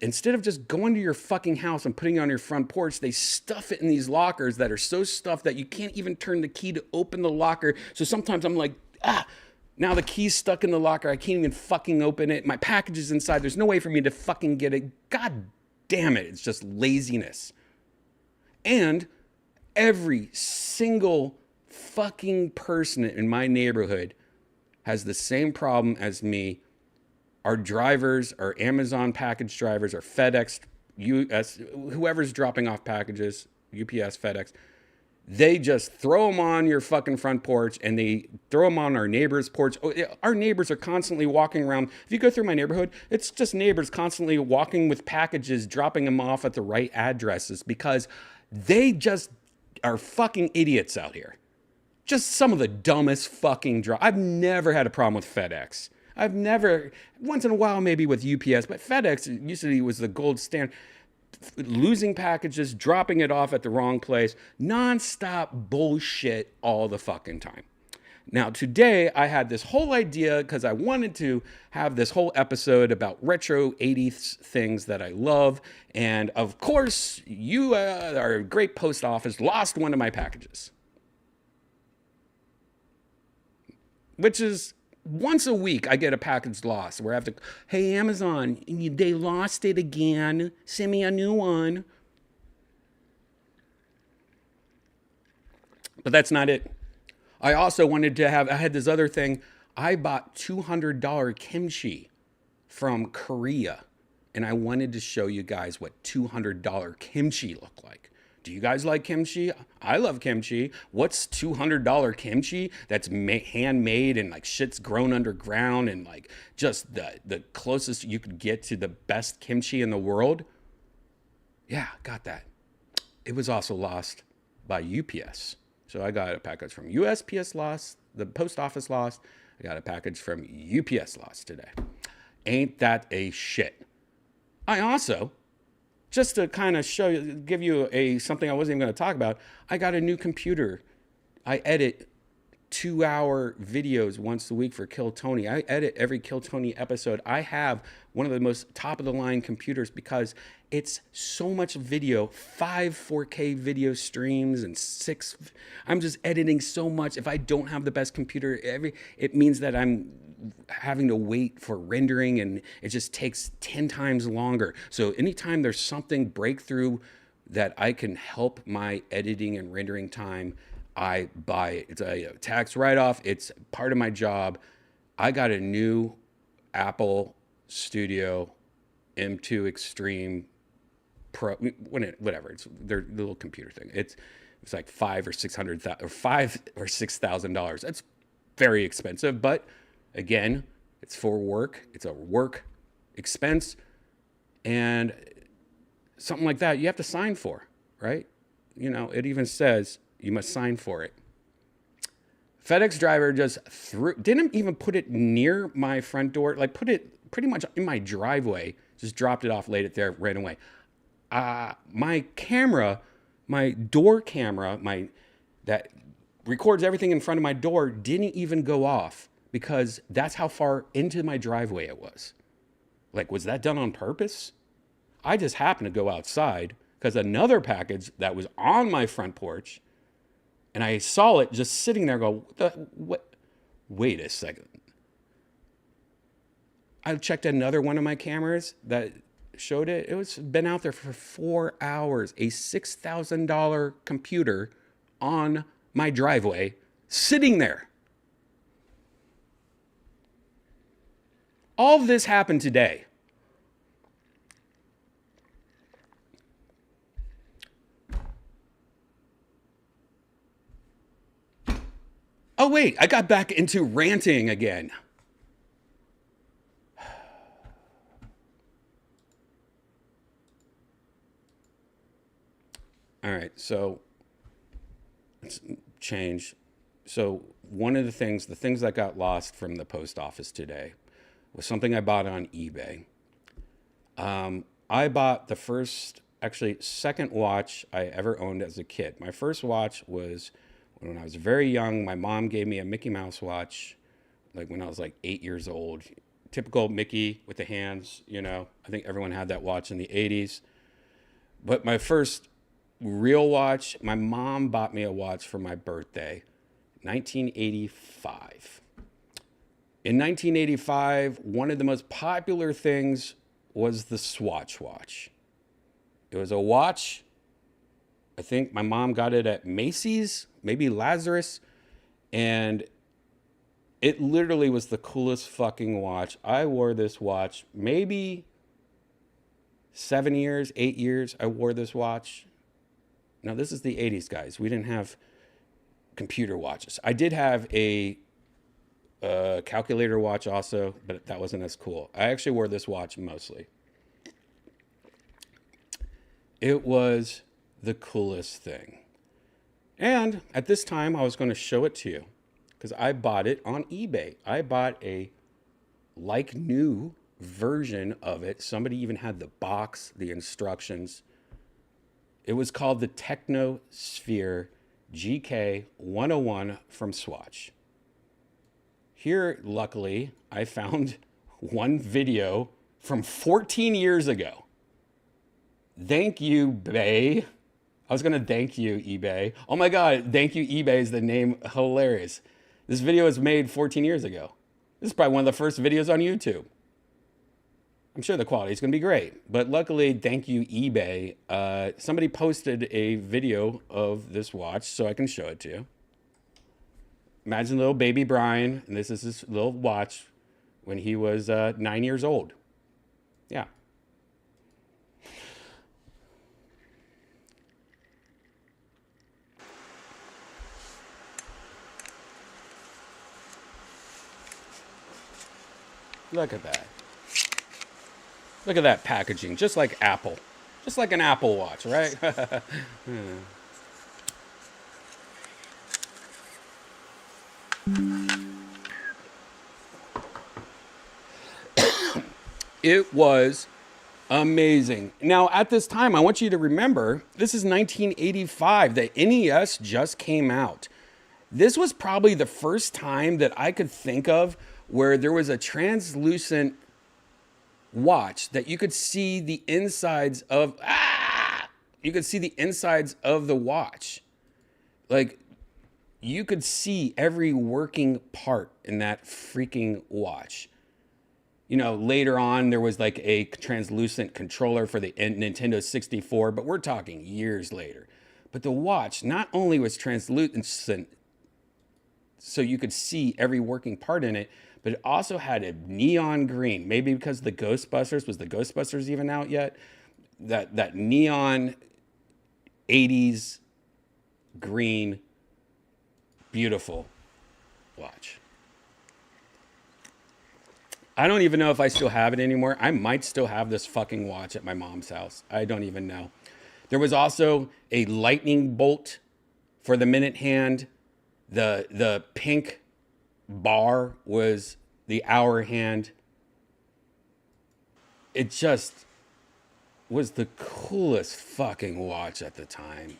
instead of just going to your fucking house and putting it on your front porch, they stuff it in these lockers that are so stuffed that you can't even turn the key to open the locker. So sometimes I'm like, now the key's stuck in the locker. I can't even fucking open it. My package is inside. There's no way for me to fucking get it. God damn it. It's just laziness. And every single fucking person in my neighborhood has the same problem as me. Our drivers, our Amazon package drivers, our FedEx, US, whoever's dropping off packages, UPS, FedEx, they just throw them on your fucking front porch and they throw them on our neighbor's porch. Our neighbors are constantly walking around. If you go through my neighborhood, it's just neighbors constantly walking with packages, dropping them off at the right addresses because they just are fucking idiots out here. Just some of the dumbest fucking I've never had a problem with FedEx. I've never, once in a while maybe with UPS, but FedEx usually was the gold standard. Losing packages, dropping it off at the wrong place, nonstop bullshit all the fucking time. Now, today I had this whole idea because I wanted to have this whole episode about retro 80s things that I love. And of course, you, our great post office, lost one of my packages. Which is once a week I get a package lost where I have to, hey, Amazon, they lost it again. Send me a new one. But that's not it. I also wanted to have, I had this other thing. I bought $200 kimchi from Korea. And I wanted to show you guys what $200 kimchi looked like. Do you guys like kimchi? I love kimchi. What's $200 kimchi that's handmade and like shit's grown underground and like just the closest you could get to the best kimchi in the world? Yeah, got that. It was also lost by UPS. So I got a package from USPS lost, the post office lost. I got a package from UPS lost today. Ain't that a shit? I also, just to kind of show you, give you something I wasn't even going to talk about, I got a new computer. I edit 2-hour videos once a week for Kill Tony. I edit every Kill Tony episode. I have one of the most top of the line computers because it's so much video, 5 4K video streams and 6. I'm just editing so much. If I don't have the best computer, it means that I'm having to wait for rendering and it just takes 10 times longer. So anytime there's something breakthrough that I can help my editing and rendering time, I buy it. It's a tax write-off. It's part of my job. I got a new Apple Studio M2 Extreme Pro, whatever. It's their little computer thing. It's like $5,000 or $6,000. That's very expensive, but again, it's for work. It's a work expense, and something like that you have to sign for, right? You know, it even says you must sign for it. FedEx driver just didn't even put it near my front door, like put it pretty much in my driveway, just dropped it off, laid it there, ran away. My camera, my door camera, that records everything in front of my door didn't even go off because that's how far into my driveway it was. Like, was that done on purpose? I just happened to go outside because another package that was on my front porch, and I saw it just sitting there, what? Wait a second. I checked another one of my cameras that showed it. It was been out there for 4 hours. A $6,000 computer on my driveway, sitting there. All of this happened today. Oh, wait, I got back into ranting again. All right, so let's change. So one of the things that got lost from the post office today was something I bought on eBay. I bought the second watch I ever owned as a kid. My first watch was when I was very young. My mom gave me a Mickey Mouse watch, like when I was like 8 years old. Typical Mickey with the hands, you know. I think everyone had that watch in the 80s. But my first real watch, my mom bought me a watch for my birthday, 1985. In 1985, one of the most popular things was the Swatch watch. It was a watch. I think my mom got it at Macy's, maybe Lazarus, and it literally was the coolest fucking watch. I wore this watch maybe 7 years, 8 years. I wore this watch. Now, this is the 80s, guys. We didn't have computer watches. I did have a calculator watch also, but that wasn't as cool. I actually wore this watch mostly. It was the coolest thing. And at this time, I was going to show it to you because I bought it on eBay. I bought a like new version of it. Somebody even had the box, the instructions. It was called the Technosphere GK 101 from Swatch. Here, luckily, I found one video from 14 years ago. Thank you, eBay. I was going to thank you, eBay. Oh my God, thank you, eBay is the name. Hilarious. This video was made 14 years ago. This is probably one of the first videos on YouTube. I'm sure the quality is going to be great. But luckily, thank you, eBay. Somebody posted a video of this watch so I can show it to you. Imagine little baby Brian, and this is his little watch when he was 9 years old. Yeah. Look at that. Look at that packaging, just like Apple. Just like an Apple Watch, right? It was amazing. Now, at this time, I want you to remember, this is 1985. The NES just came out. This was probably the first time that I could think of where there was a translucent watch that you could see the insides of, you could see the insides of the watch. Like, you could see every working part in that freaking watch. You know, later on, there was like a translucent controller for the Nintendo 64, but we're talking years later. But the watch not only was translucent, so you could see every working part in it, but it also had a neon green. Maybe because the Ghostbusters, was the Ghostbusters even out yet? That neon 80s green, beautiful watch. I don't even know if I still have it anymore. I might still have this fucking watch at my mom's house. I don't even know. There was also a lightning bolt for the minute hand. The pink bar was the hour hand. It just was the coolest fucking watch at the time.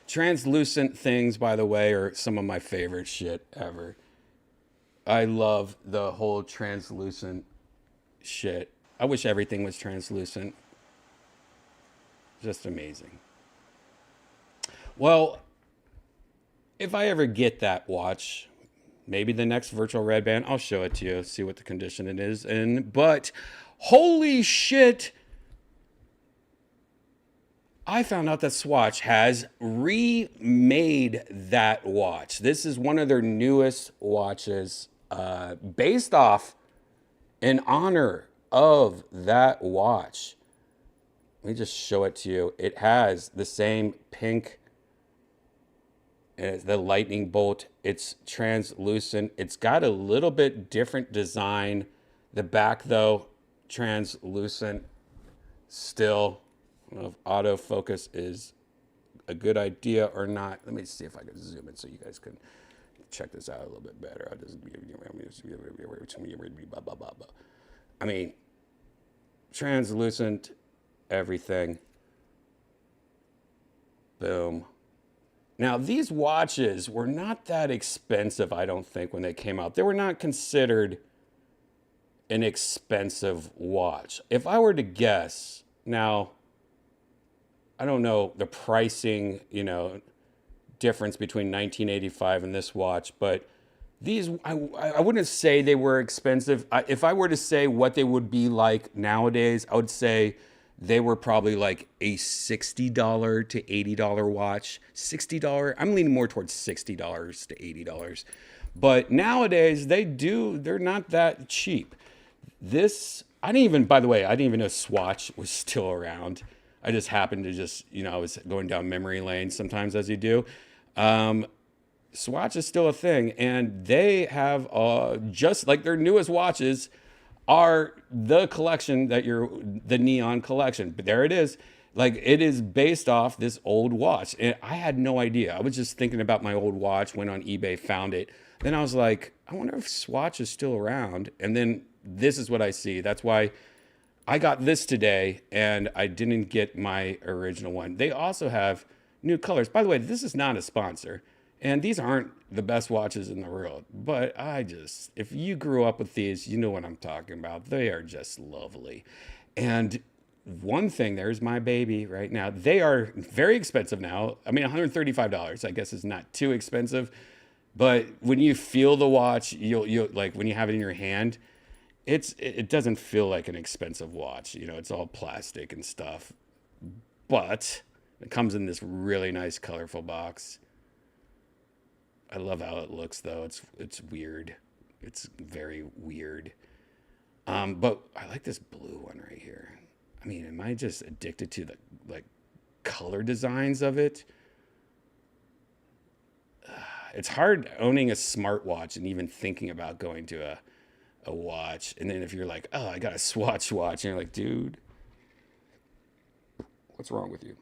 Translucent things, by the way, are some of my favorite shit ever. I love the whole translucent shit. I wish everything was translucent. Just amazing. Well, if I ever get that watch, maybe the next virtual Redban, I'll show it to you, see what the condition it is in. But holy shit, I found out that Swatch has remade that watch. This is one of their newest watches, based off in honor of that watch. Let me just show it to you. It has the same pink, the lightning bolt. It's translucent. It's got a little bit different design. The back, though, translucent still. I don't know if autofocus is a good idea or not. Let me see if I can zoom in so you guys can check this out a little bit better. I mean, translucent, everything. Boom. Now, these watches were not that expensive, I don't think, when they came out. They were not considered an expensive watch. If I were to guess, now, I don't know the pricing, difference between 1985 and this watch, but these, I wouldn't say they were expensive. If I were to say what they would be like nowadays, I would say they were probably like a $60 to $80 watch. $60, I'm leaning more towards $60 to $80. But nowadays, they're not that cheap. I didn't even, by the way, I didn't even know Swatch was still around. I just happened to I was going down memory lane sometimes as you do. Swatch is still a thing, and they have just like their newest watches are the collection the neon collection. But there it is. Like it is based off this old watch. And I had no idea. I was just thinking about my old watch, went on eBay, found it. Then I was like, I wonder if Swatch is still around. And then this is what I see. That's why I got this today and I didn't get my original one. They also have new colors. By the way, this is not a sponsor. And these aren't the best watches in the world. But if you grew up with these, you know what I'm talking about. They are just lovely. And one thing, there's my baby right now. They are very expensive now. I mean, $135, I guess, is not too expensive. But when you feel the watch, you'll like when you have it in your hand, it doesn't feel like an expensive watch. It's all plastic and stuff. But it comes in this really nice, colorful box. I love how it looks, though. It's weird. It's very weird. But I like this blue one right here. I mean, am I just addicted to the color designs of it? It's hard owning a smartwatch and even thinking about going to a watch. And then if you're like, oh, I got a Swatch watch, and you're like, dude, what's wrong with you?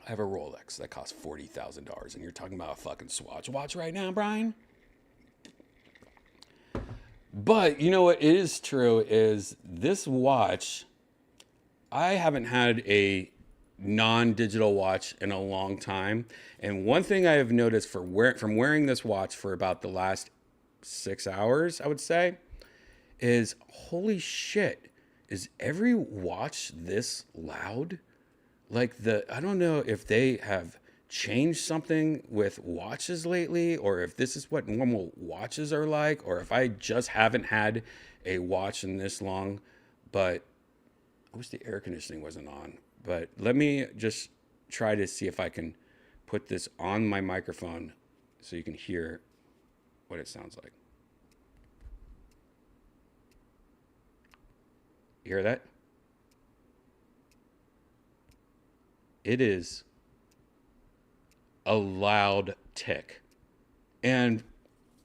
I have a Rolex that costs $40,000, and you're talking about a fucking Swatch watch right now, Brian? But you know what is true is this watch, I haven't had a non-digital watch in a long time. And one thing I have noticed from wearing this watch for about the last 6 hours, I would say, is holy shit, is every watch this loud? I don't know if they have changed something with watches lately, or if this is what normal watches are like, or if I just haven't had a watch in this long. But I wish the air conditioning wasn't on. But let me just try to see if I can put this on my microphone so you can hear what it sounds like. You hear that? It is a loud tick. And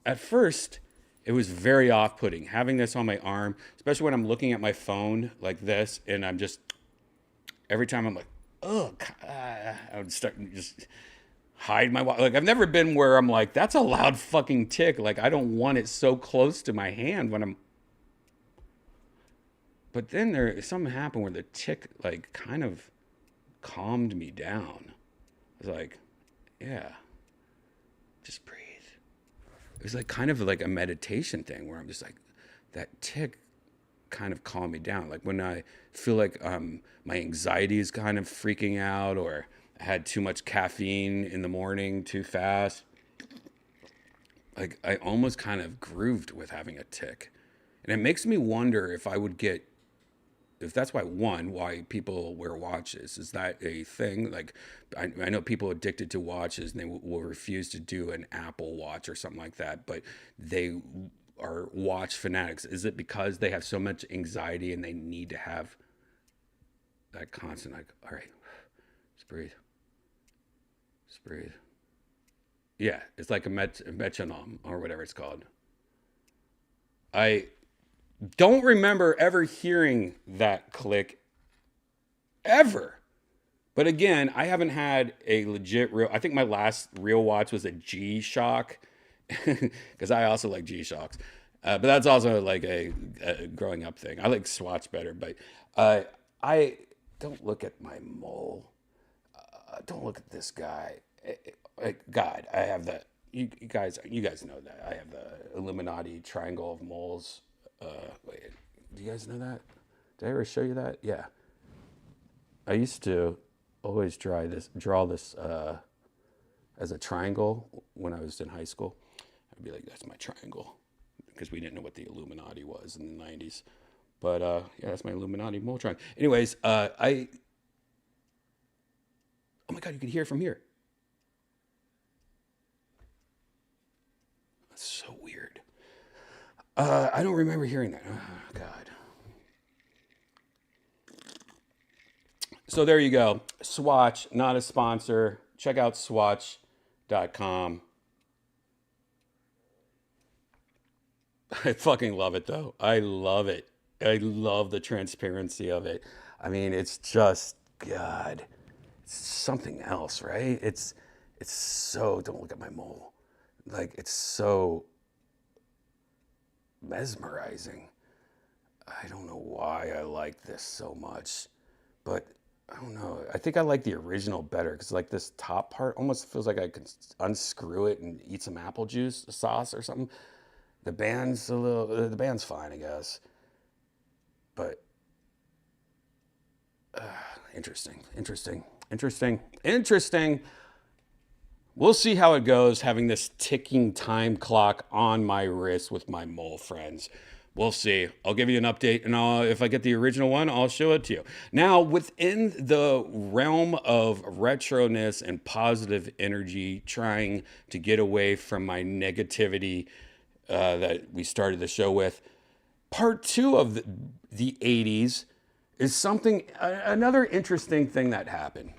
at first, it was very off-putting having this on my arm, especially when I'm looking at my phone like this, and I'm just, every time I'm like, oh, I would start just hide my watch. Like, I've never been where I'm like, that's a loud fucking tick. Like, I don't want it so close to my hand when I'm. But then something happened where the tick, kind of calmed me down. I was like, yeah, just breathe. It was kind of like a meditation thing where I'm just like, that tick kind of calmed me down. Like when I feel like my anxiety is kind of freaking out, or I had too much caffeine in the morning too fast. Like I almost kind of grooved with having a tick. And it makes me wonder if that's why people wear watches. Is that a thing? Like, I know people addicted to watches and they will refuse to do an Apple Watch or something like that, but they are watch fanatics. Is it because they have so much anxiety and they need to have that constant, all right, just breathe. Just breathe. Yeah, it's like a metronome or whatever it's called. I don't remember ever hearing that click ever. But again, I haven't had a legit real. I think my last real watch was a G Shock, because I also like G Shocks. But that's also like a growing up thing. I like Swatch better, but uh, I don't look at my mole. Don't look at this guy. God, I have that. You guys know that I have the Illuminati triangle of moles. Wait, do you guys know that? Did I ever show you that? Yeah, I used to always draw this as a triangle when I was in high school. I'd be like, "That's my triangle," because we didn't know what the Illuminati was in the '90s. But yeah, that's my Illuminati mole triangle. Anyways, oh my God, you can hear it from here. That's so weird. I don't remember hearing that. Oh, God. So there you go. Swatch, not a sponsor. Check out swatch.com. I fucking love it though. I love it. I love the transparency of it. I mean, it's just God. It's something else, right? It's so don't look at my mole. Like it's so mesmerizing. I don't know why I like this so much, but I don't know. I think I like the original better because like this top part almost feels like I could unscrew it and eat some apple juice sauce or something. The band's fine, I guess, but interesting. We'll see how it goes having this ticking time clock on my wrist with my mole friends. We'll see. I'll give you an update, and if I get the original one, I'll show it to you. Now, within the realm of retroness and positive energy, trying to get away from my negativity that we started the show with, part two of the 80s is another interesting thing that happened.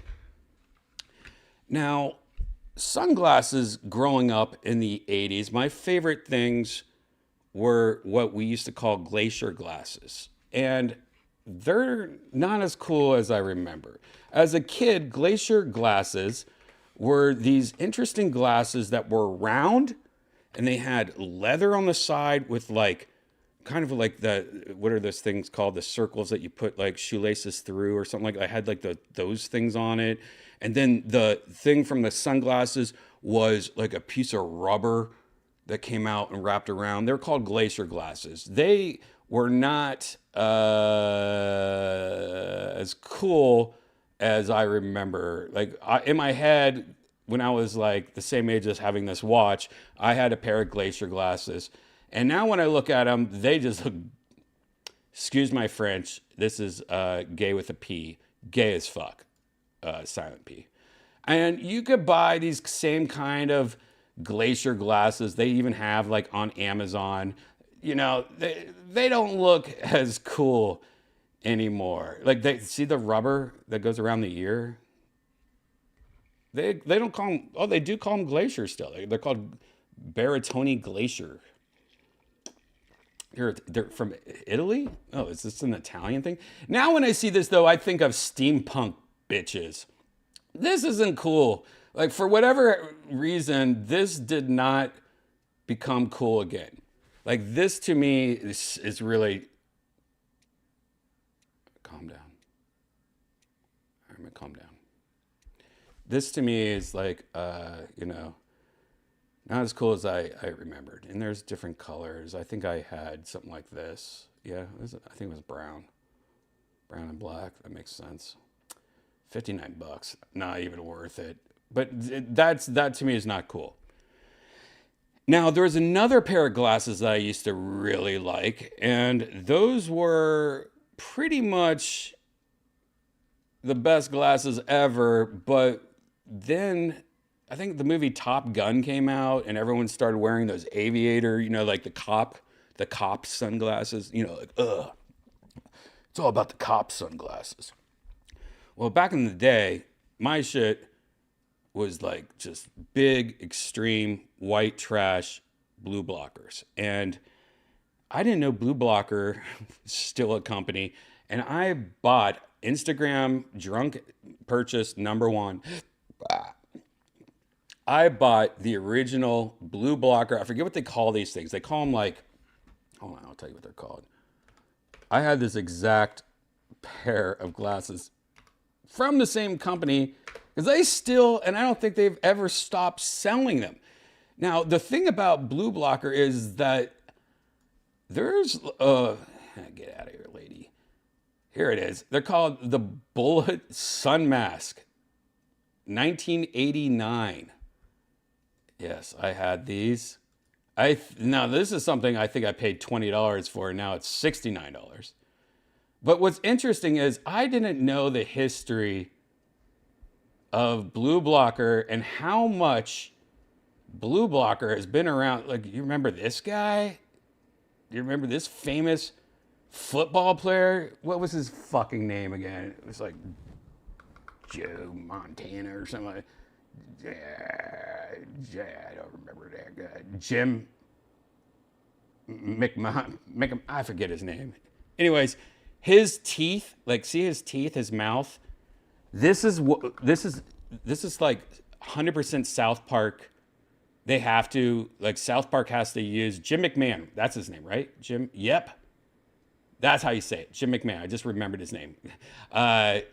Now, sunglasses growing up in the 80s, my favorite things were what we used to call glacier glasses. And they're not as cool as I remember. As a kid, glacier glasses were these interesting glasses that were round and they had leather on the side with like kind of like what are those things called, the circles that you put like shoelaces through or something like that. I had like those things on it, and then the thing from the sunglasses was like a piece of rubber that came out and wrapped around. They're called glacier glasses. They were not as cool as I remember. Like in my head, when I was like the same age as having this watch, I had a pair of glacier glasses. And now when I look at them, they just look, excuse my French, this is gay with a P, gay as fuck, silent P. And you could buy these same kind of glacier glasses. They even have like on Amazon. You know, they don't look as cool anymore. Like see the rubber that goes around the ear? They don't call them, oh, they do call them glacier still. They're called Baritoni Glacier. They're from Italy? Oh, is this an Italian thing? Now when I see this though, I think of steampunk bitches. This isn't cool. Like for whatever reason, this did not become cool again. Like this to me is really, calm down. I'm gonna calm down. This to me is like, not as cool as I remembered. And there's different colors. I think I had something like this. Yeah, I think it was brown. Brown and black. That makes sense. $59. Not even worth it. But that to me is not cool. Now, there was another pair of glasses that I used to really like. And those were pretty much the best glasses ever. But then I think the movie Top Gun came out and everyone started wearing those aviator, like the cop sunglasses, like, ugh. It's all about the cop sunglasses. Well, back in the day, my shit was like just big, extreme, white trash blue blockers. And I didn't know Blue Blocker still a company. And I bought Instagram drunk purchase number one. I bought the original blue blocker. I forget what they call these things. They call them like, hold on, I'll tell you what they're called. I had this exact pair of glasses from the same company because they still, and I don't think they've ever stopped selling them. Now, the thing about blue blocker is that there's, get out of here, lady. Here it is. They're called the Bullet Sun Mask, 1989. Yes, I had these. Now this is something I think I paid $20 for, and now it's $69. But what's interesting is I didn't know the history of blue blocker and how much blue blocker has been around. Like, you remember this guy? You remember this famous football player? What was his fucking name again? It was like Joe Montana or something like I don't remember that guy. Jim McMahon, I forget his name. Anyways, his teeth, like, see his teeth, his mouth. This is like 100% South Park. They have to, like, South Park has to use Jim McMahon. That's his name, right? Jim. Yep. That's how you say it. Jim McMahon. I just remembered his name. I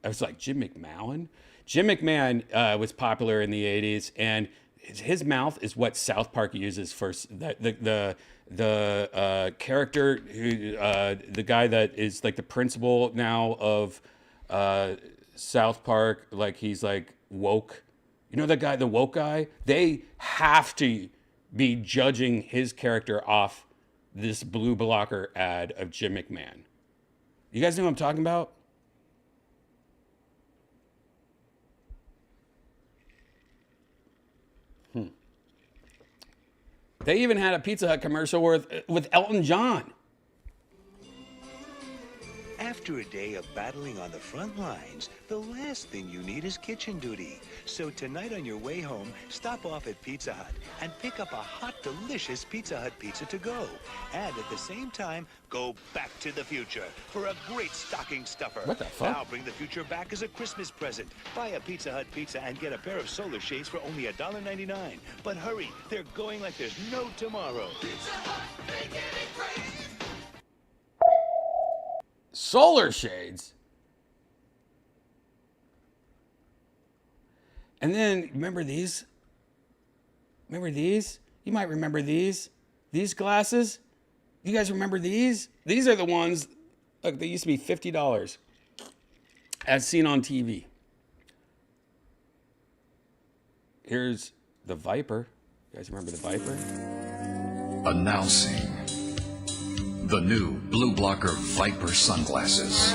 was like, Jim McMahon? Jim McMahon was popular in the 80s, and his mouth is what South Park uses for the character, who, the guy that is like the principal now of South Park. Like, he's like woke. You know that guy, the woke guy? They have to be judging his character off this blue blocker ad of Jim McMahon. You guys know what I'm talking about? They even had a Pizza Hut commercial with Elton John. After a day of battling on the front lines, the last thing you need is kitchen duty. So tonight on your way home, stop off at Pizza Hut and pick up a hot, delicious Pizza Hut pizza to go. And at the same time, go back to the future for a great stocking stuffer. What the fuck? Now bring the future back as a Christmas present. Buy a Pizza Hut pizza and get a pair of solar shades for only $1.99. But hurry, they're going like there's no tomorrow. Pizza Hut, making it great. Solar shades. And then remember these? Remember these? You might remember these. These glasses. You guys remember these? These are the ones, look, they used to be $50 as seen on TV. Here's the Viper. You guys remember the Viper? Announcing the new Blue Blocker Viper sunglasses.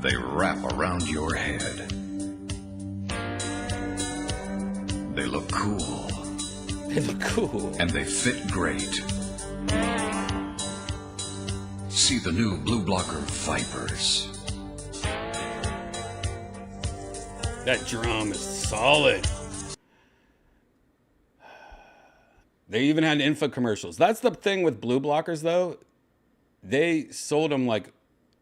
They wrap around your head. They look cool. They look cool. And they fit great. See the new Blue Blocker Vipers. That drum is solid. They even had infomercials. That's the thing with blue blockers, though. They sold them like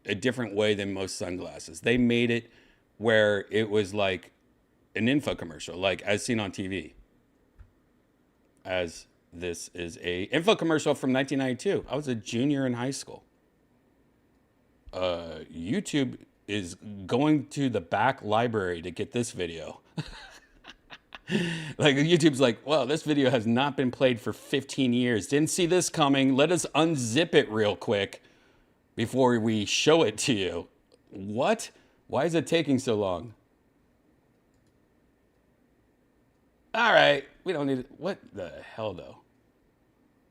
a different way than most sunglasses. They made it where it was like an infomercial, like as seen on TV. As this is a infomercial from 1992. I was a junior in high school. YouTube is going to the back library to get this video. Like, YouTube's like, well, this video has not been played for 15 years. Didn't see this coming. Let us unzip it real quick before we show it to you. What? Why is it taking so long? All right. We don't need it. What the hell, though?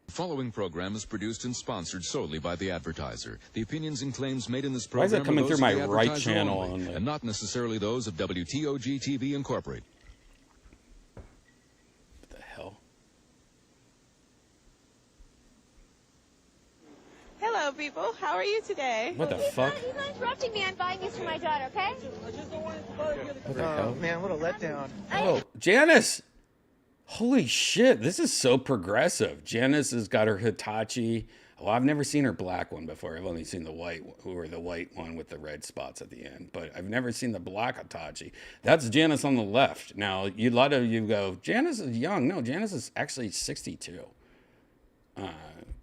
The following program is produced and sponsored solely by the advertiser. The opinions and claims made in this Why is program that coming are through those my of the right advertiser channel only, only? and not necessarily those of WTOG TV Incorporated. What the hell? Hello, people. How are you today? What the fuck? He's not interrupting me. I'm buying these for my daughter, okay? What the hell? Man, what a letdown. Oh, Janice! Holy shit, this is so progressive. Janice has got her Hitachi. Well, I've never seen her black one before. I've only seen the white one with the red spots at the end. But I've never seen the black Hitachi. That's Janice on the left. Now, a lot of you go, Janice is young. No, Janice is actually 62.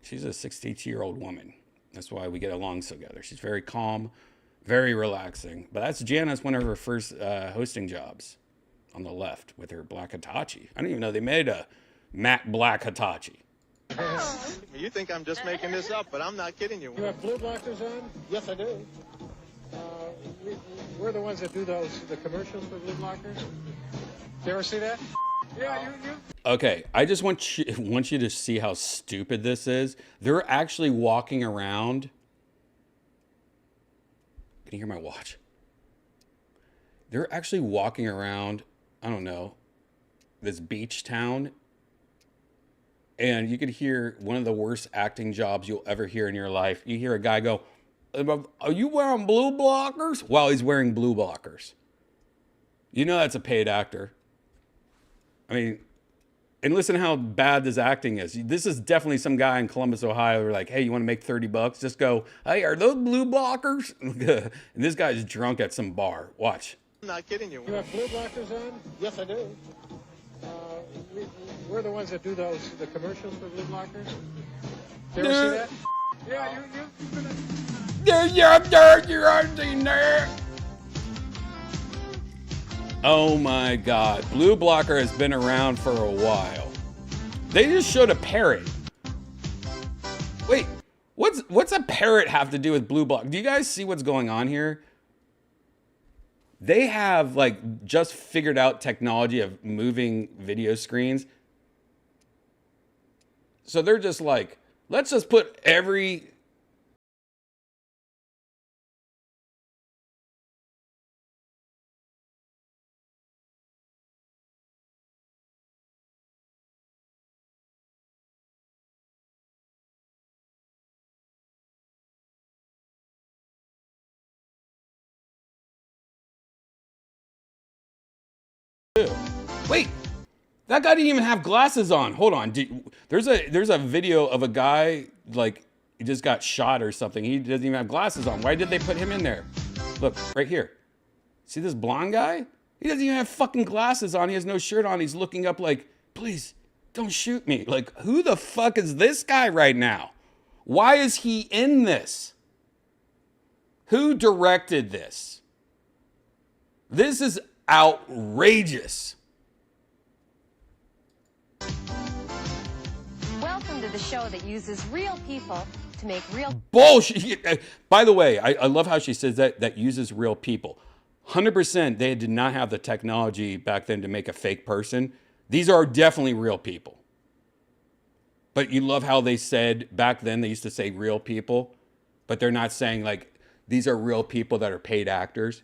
She's a 62-year-old woman. That's why we get along so together. She's very calm, very relaxing. But that's Janice, one of her first hosting jobs on the left with her black Hitachi. I don't even know they made a matte black Hitachi. You think I'm just making this up, but I'm not kidding you. You have blue blockers on? Yes, I do. We're the ones that do the commercials for blue blockers. You ever see that? Yeah, you. Okay, I just want you to see how stupid this is. They're actually walking around. Can you hear my watch? They're actually walking around, I don't know, this beach town. And you could hear one of the worst acting jobs you'll ever hear in your life. You hear a guy go, "Are you wearing blue blockers?" While he's wearing blue blockers. You know that's a paid actor. I mean, and listen to how bad this acting is. This is definitely some guy in Columbus, Ohio. Who's like, "Hey, you want to make $30? Just go, hey, are those blue blockers?" And this guy's drunk at some bar. Watch. I'm not kidding you. You have blue blockers on? Yes, I do. We're the ones that do the commercials for blue blockers. You ever see that? Yeah, you've seen that. Oh my God. Blue blocker has been around for a while. They just showed a parrot. Wait, what's a parrot have to do with blue block? Do you guys see what's going on here? They have like just figured out technology of moving video screens. So they're just like, let's just put every Wait, that guy didn't even have glasses on. Hold on. There's a video of a guy, like, he just got shot or something. He doesn't even have glasses on. Why did they put him in there? Look, right here. See this blonde guy? He doesn't even have fucking glasses on. He has no shirt on. He's looking up like, please, don't shoot me. Like, who the fuck is this guy right now? Why is he in this? Who directed this? This is outrageous. Welcome to the show that uses real people to make real bullshit. By the way, I love how she says that uses real people. 100% they did not have the technology back then to make a fake person. These are definitely real people. But you love how they said back then, they used to say real people, but they're not saying like these are real people that are paid actors.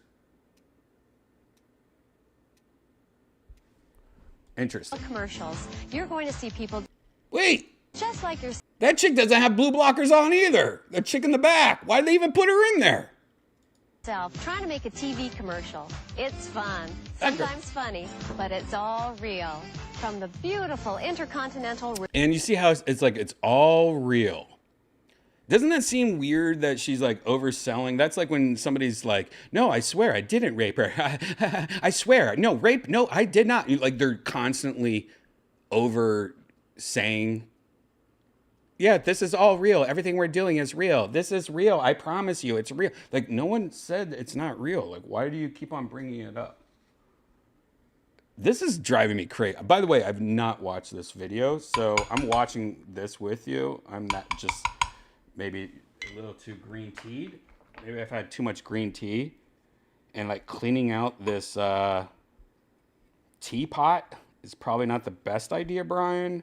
Interesting. commercials. You're going to see people Wait, just like yourself that chick doesn't have blue blockers on either. The chick in the back. Why did they even put her in there? trying to make a TV commercial. It's fun, sometimes funny, but it's all real. From the beautiful Intercontinental. And you see how it's like it's all real. Doesn't that seem weird that she's like overselling? That's like when somebody's like, no, I swear I didn't rape her. I swear. No, rape. No, I did not. Like they're constantly over saying, yeah, this is all real. Everything we're doing is real. This is real. I promise you it's real. Like no one said it's not real. Like why do you keep on bringing it up? This is driving me crazy. By the way, I've not watched this video, so I'm watching this with you. I'm not just maybe a little too green tea'd. Maybe I've had too much green tea. And like cleaning out this teapot is probably not the best idea, Brian.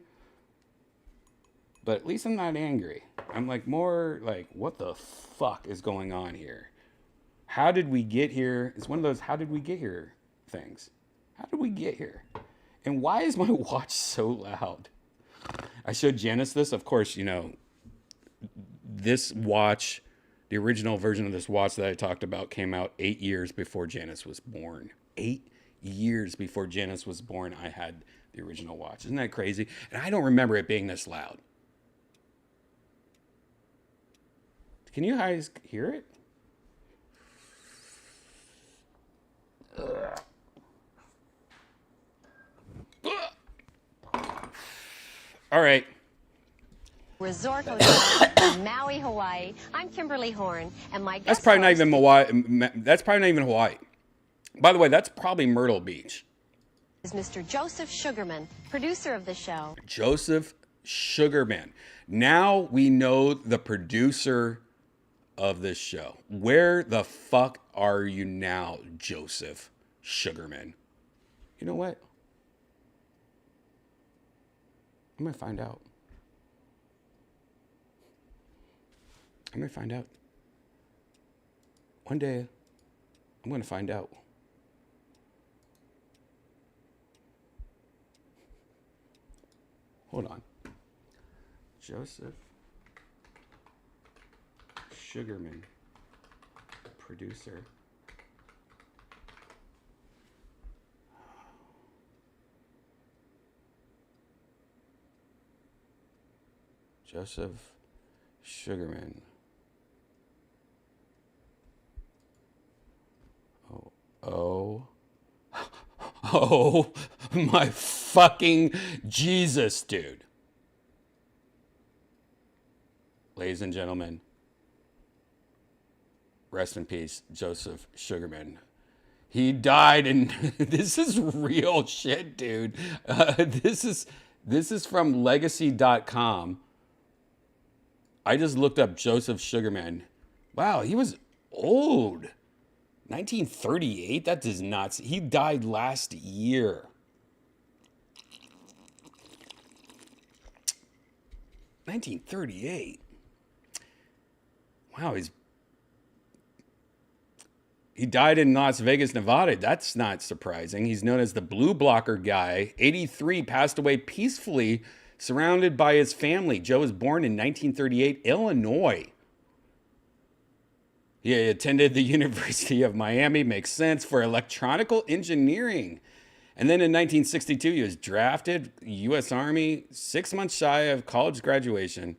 But at least I'm not angry. I'm like more like, what the fuck is going on here? How did we get here? It's one of those how did we get here things. How did we get here? And why is my watch so loud? I showed Janice this. Of course, you know, this watch, the original version of this watch that I talked about came out 8 years before Janice was born. 8 years before Janice was born, I had the original watch. Isn't that crazy? And I don't remember it being this loud. Can you guys hear it? All right. Resort Hotel in Maui, Hawaii. I'm Kimberly Horn, and my guest That's probably not host even Hawaii. That's probably not even Hawaii. By the way, that's probably Myrtle Beach. is Mr. Joseph Sugarman, producer of the show. Joseph Sugarman. Now we know the producer of this show. Where the fuck are you now, Joseph Sugarman? You know what? I'm going to find out. I'm going to find out. One day, I'm going to find out. Hold on. Joseph Sugarman, producer. Joseph Sugarman. Oh. Oh my fucking Jesus, dude. Ladies and gentlemen, rest in peace, Joseph Sugarman. He died, and this is real shit, dude. This is from legacy.com. I just looked up Joseph Sugarman. Wow, he was old. 1938? That does not... He died last year. 1938. Wow, he died in Las Vegas, Nevada. That's not surprising. He's known as the Blue Blocker guy. 83, passed away peacefully, surrounded by his family. Joe was born in 1938, Illinois. He attended the University of Miami, makes sense, for electronical engineering. And then in 1962, he was drafted U.S. Army, 6 months shy of college graduation.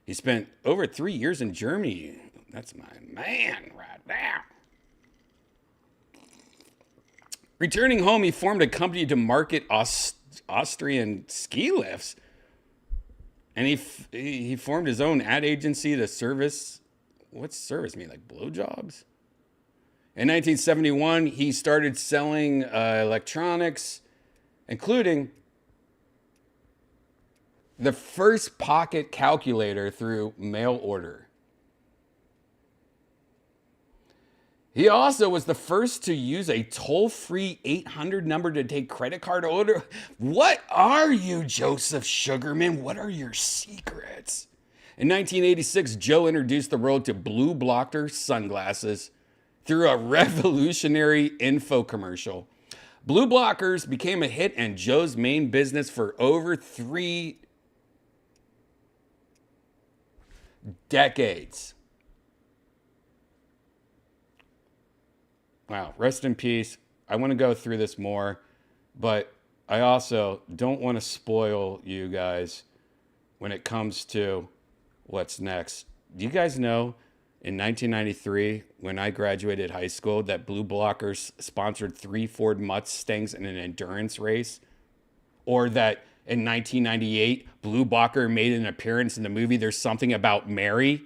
He spent over 3 years in Germany. That's my man right there. Returning home, he formed a company to market Austrian ski lifts. And he formed his own ad agency to service... What's service mean? Like blowjobs? In 1971, he started selling electronics, including the first pocket calculator through mail order. He also was the first to use a toll-free 800 number to take credit card order. What are you, Joseph Sugarman? What are your secrets? In 1986, Joe introduced the world to Blue Blocker sunglasses through a revolutionary info commercial. Blue Blockers became a hit and Joe's main business for over 3 decades. Wow, rest in peace. I want to go through this more, but I also don't want to spoil you guys when it comes to what's next. Do you guys know in 1993, when I graduated high school, that Blue Blockers sponsored 3 Ford Mustangs in an endurance race? Or that in 1998, Blue Blocker made an appearance in the movie There's Something About Mary?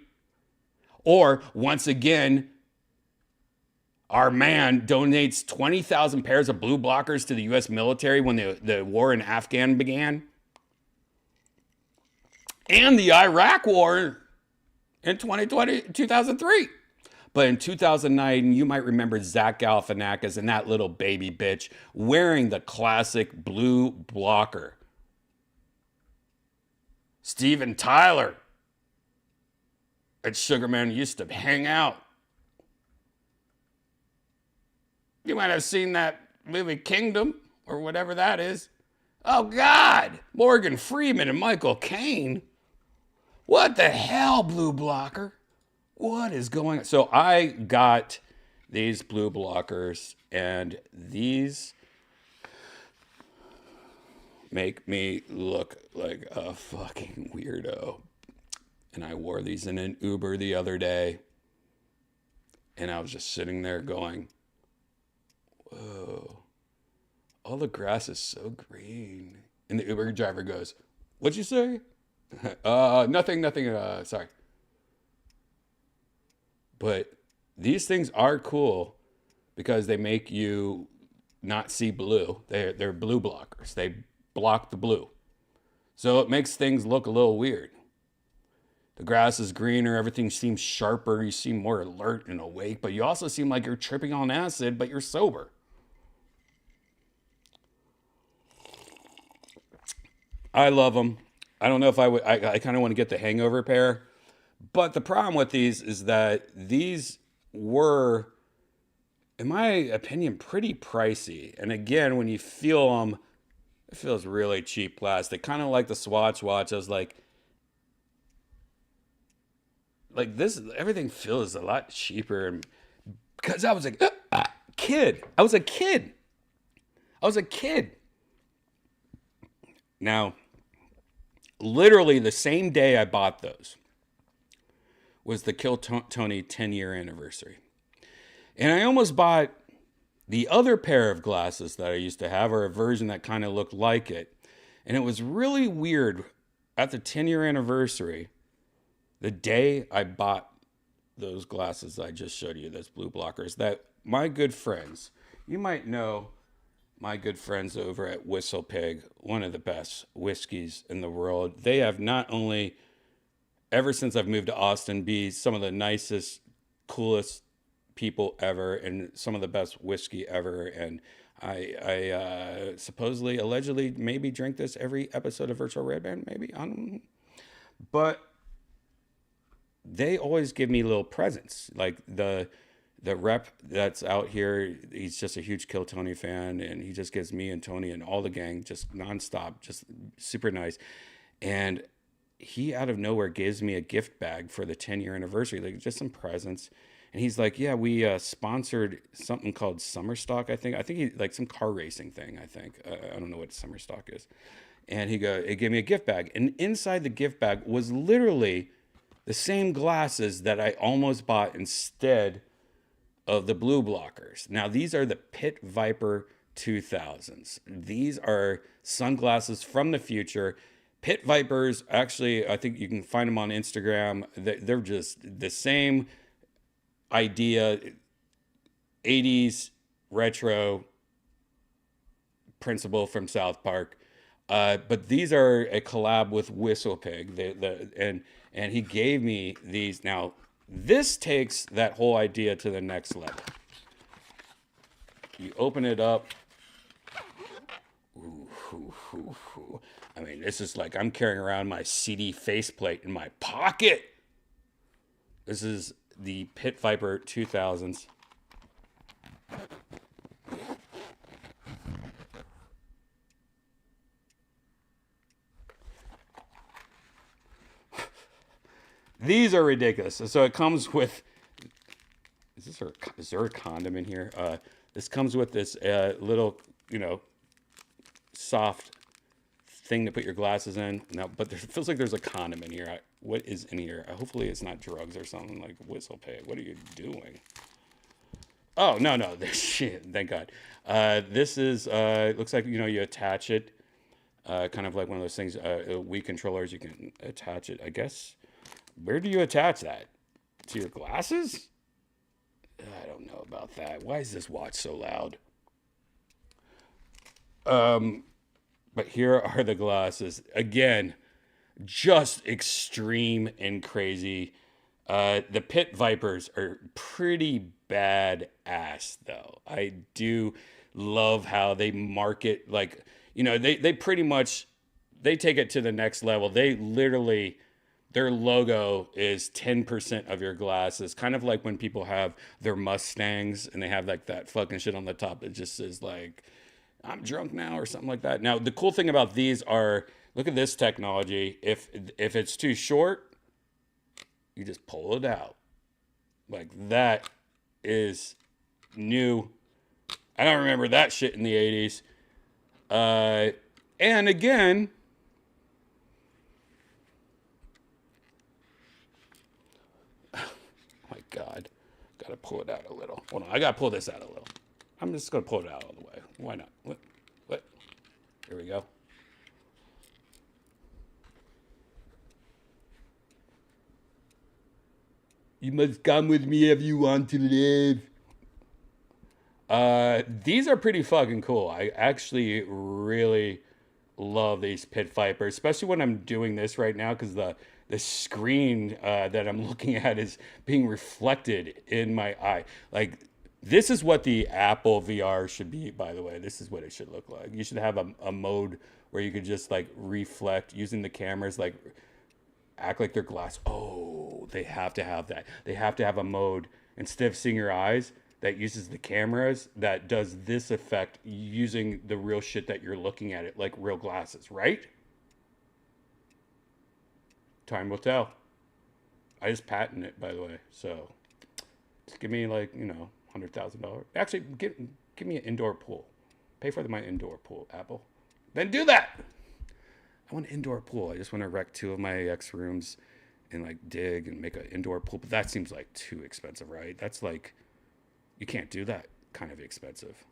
Or, once again, our man donates 20,000 pairs of Blue Blockers to the U.S. military when the war in Afghan began? And the Iraq War in 2003. But in 2009, you might remember Zach Galifianakis and that little baby bitch wearing the classic Blue Blocker. Steven Tyler at Sugarman used to hang out. You might have seen that movie Kingdom or whatever that is. Oh, God! Morgan Freeman and Michael Caine. What the hell, Blue Blocker? What is going on? So I got these Blue Blockers, and these make me look like a fucking weirdo. And I wore these in an Uber the other day. And I was just sitting there going, whoa, all the grass is so green. And the Uber driver goes, what'd you say? Nothing, sorry. But these things are cool because they make you not see blue. They're blue blockers. They block the blue. So it makes things look a little weird. The grass is greener, everything seems sharper, you seem more alert and awake, but you also seem like you're tripping on acid, but you're sober. I love them. I don't know if I kind of want to get the hangover pair, but the problem with these is that these were, in my opinion, pretty pricey. And again, when you feel them, it feels really cheap plastic, kind of like the Swatch watch. I was like this, everything feels a lot cheaper. And because I was like, kid. I was a kid. Now, literally the same day I bought those was the Kill Tony 10-year anniversary. And I almost bought the other pair of glasses that I used to have, or a version that kind of looked like it. And it was really weird at the 10-year anniversary, the day I bought those glasses I just showed you, those blue blockers, that my good friends, you might know my good friends over at Whistle Pig, one of the best whiskeys in the world. They have not only, ever since I've moved to Austin, be some of the nicest, coolest people ever, and some of the best whiskey ever. And I supposedly, allegedly, maybe drink this every episode of Virtual Redban, maybe, I don't know. But they always give me little presents. Like the rep that's out here, he's just a huge Kill Tony fan, and he just gives me and Tony and all the gang just nonstop, just super nice. And he out of nowhere gives me a gift bag for the 10-year anniversary, like just some presents. And he's like, yeah, we sponsored something called Summer Stock, I think he, like some car racing thing, I think. I don't know what Summer Stock is. And he gave me a gift bag. And inside the gift bag was literally the same glasses that I almost bought instead of the blue blockers. Now, these are the Pit Viper 2000s. These are sunglasses from the future. Pit Vipers, actually, I think you can find them on Instagram. They're just the same idea, 80s retro principle from South Park. But these are a collab with Whistle Pig. And he gave me these. Now, this takes that whole idea to the next level. You open it up. Ooh. I mean, this is like I'm carrying around my CD faceplate in my pocket. This is the Pit Viper 2000s. These are ridiculous. So it comes with, is there a condom in here? This comes with this little, soft thing to put your glasses in. Now, but it feels like there's a condom in here. What is in here? Hopefully it's not drugs or something like Whistle Pig. What are you doing? Oh, no. Shit, thank God. This is, looks like, you attach it. Kind of like one of those things, Wii controllers, you can attach it, I guess. Where do you attach that? To your glasses? I don't know about that. Why is this watch so loud? But here are the glasses. Again, just extreme and crazy. The Pit Vipers are pretty bad-ass, though. I do love how they market, like, they pretty much, they take it to the next level. They literally, their logo is 10% of your glasses. Kind of like when people have their Mustangs and they have like that fucking shit on the top that just says like, I'm drunk now or something like that. Now, the cool thing about these are, look at this technology. If it's too short, you just pull it out. Like that is new. I don't remember that shit in the 80s. And again, God. Gotta pull it out a little. Hold on, I gotta pull this out a little. I'm just gonna pull it out all the way. Why not? What? Here we go. You must come with me if you want to live. These are pretty fucking cool. I actually really love these pit vipers, especially when I'm doing this right now because the screen that I'm looking at is being reflected in my eye. Like, this is what the Apple VR should be, by the way. This is what it should look like. You should have a mode where you could just like reflect using the cameras, like act like they're glass. Oh, they have to have that. They have to have a mode instead of seeing your eyes that uses the cameras that does this effect using the real shit that you're looking at it, like real glasses, right? Time will tell. I just patent it, by the way. So just give me like, $100,000. Actually, give me an indoor pool. Pay for my indoor pool, Apple. Then do that. I want an indoor pool. I just want to wreck 2 of my ex rooms and like dig and make an indoor pool. But that seems like too expensive, right? That's like, you can't do that kind of expensive.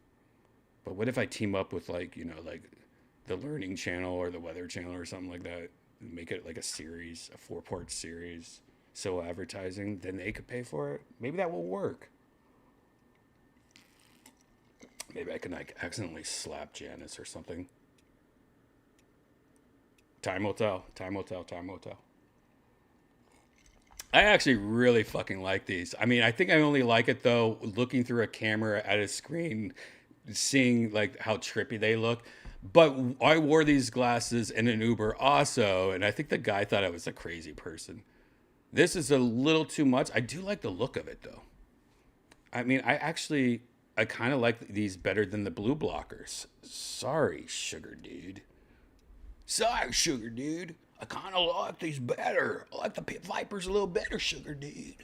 But what if I team up with like, like the Learning Channel or the Weather Channel or something like that? Make it like a series, a 4-part series. So advertising, then they could pay for it. Maybe that will work. Maybe I can like accidentally slap Janice or something. Time will tell. Time will tell. Time will tell. I actually really fucking like these. I mean, I think I only like it though, looking through a camera at a screen, seeing like how trippy they look. But I wore these glasses in an Uber also, and I think the guy thought I was a crazy person. This is a little too much. I do like the look of it though. I mean, I kind of like these better than the blue blockers. Sorry, sugar dude. Sorry, sugar dude. I kind of like these better. I like the pit vipers a little better, sugar dude.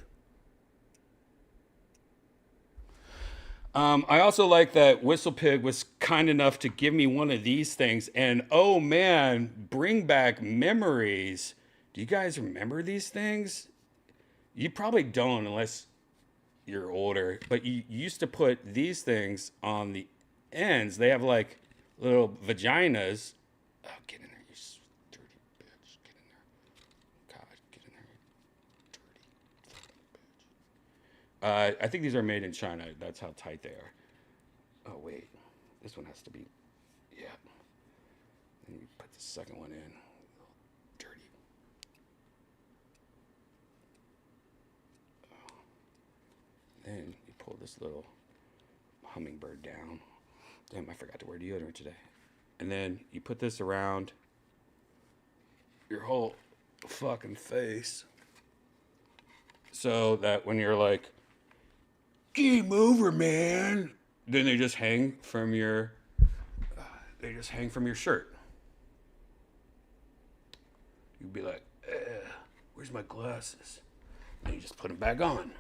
I also like that WhistlePig was kind enough to give me one of these things. And oh man, bring back memories. Do you guys remember these things? You probably don't unless you're older. But you used to put these things on the ends. They have like little vaginas. Oh, get in there, you dirty bitch. Get in there. God, get in there, you dirty bitch. I think these are made in China. That's how tight they are. Oh, wait. This one has to be, yeah. Then you put the second one in. Dirty. Oh. Then you pull this little hummingbird down. Damn, I forgot to wear deodorant today. And then you put this around your whole fucking face. So that when you're like, game over, man. Then they just hang from your shirt. You'd be like, where's my glasses? And you just put them back on.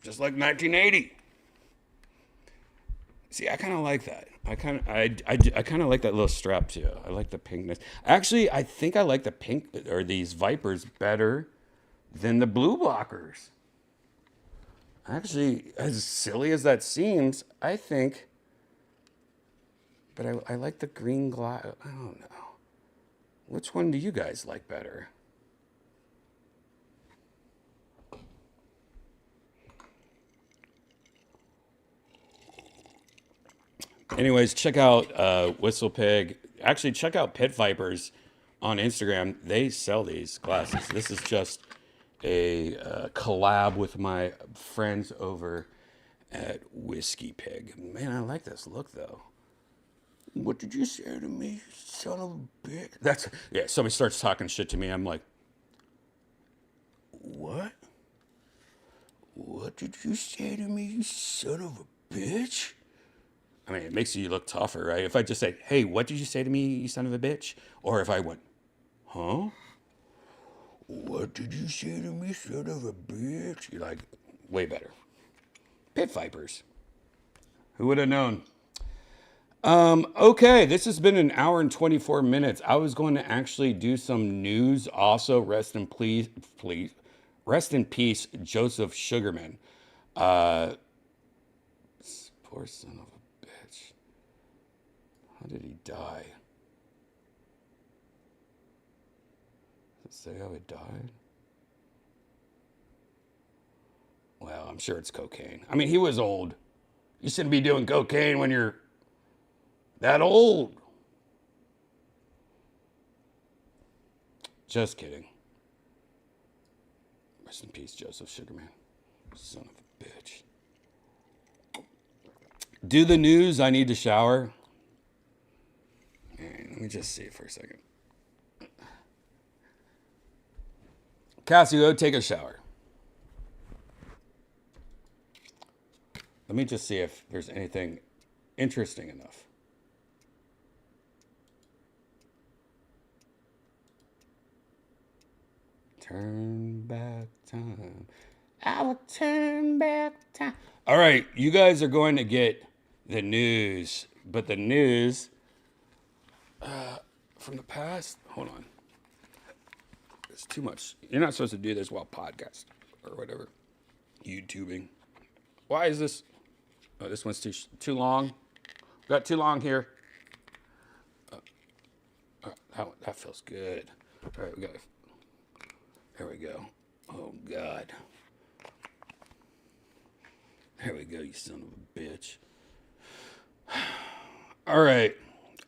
Just like 1980. See, I kind of like that. I kind of like that little strap too. I like the pinkness. Actually, I think I like the pink or these Vipers better than the blue blockers. Actually, as silly as that seems, I think. But I like the green glass. I don't know. Which one do you guys like better? Anyways, check out WhistlePig. Actually, check out Pit Vipers on Instagram. They sell these glasses. This is just a collab with my friends over at Whiskey Pig. Man, I like this look, though. What did you say to me, son of a bitch? Yeah, somebody starts talking shit to me. I'm like, what? What did you say to me, you son of a bitch? I mean, it makes you look tougher, right? If I just say, hey, what did you say to me, you son of a bitch? Or if I went, huh? What did you say to me, son of a bitch? You're like, way better. Pit Vipers. Who would have known? Okay, this has been an hour and 24 minutes. I was going to actually do some news also. Rest in please. Rest in peace, Joseph Sugarman. Poor son of a bitch. How did he die? Does it say how he died? Well, I'm sure it's cocaine. I mean, he was old. You shouldn't be doing cocaine when you're that old. Just kidding. Rest in peace, Joseph Sugarman. Son of a bitch. Do the news. I need to shower. Right, let me just see it for a second. Cassie, go take a shower. Let me just see if there's anything interesting enough. Turn back time. I will turn back time. All right, you guys are going to get the news, but the news from the past. Hold on. It's too much. You're not supposed to do this while podcast or whatever. YouTubing. Why is this? Oh, this one's too long. Got too long here. That feels good. All right, we got. There we go. Oh God. There we go, you son of a bitch. All right.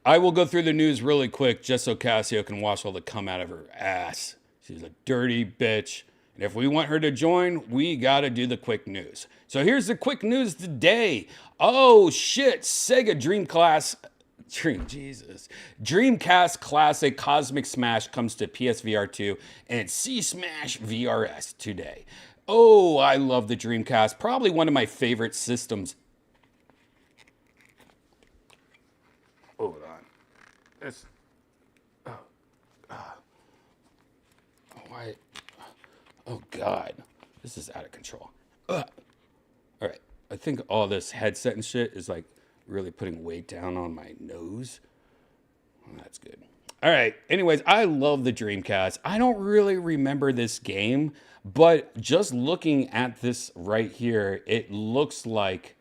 I will go through the news really quick just so Cassio can wash all the cum out of her ass. She's a dirty bitch. And if we want her to join, we got to do the quick news. So here's the quick news today. Oh, shit. Sega Dreamcast Classic Cosmic Smash comes to PSVR 2 and C-Smash VRS today. Oh, I love the Dreamcast. Probably one of my favorite systems. Hold on. This. Why? Oh, God. This is out of control. All right. I think all this headset and shit is like really putting weight down on my nose. Well, that's good. All right. Anyways, I love the Dreamcast. I don't really remember this game, but just looking at this right here, it looks like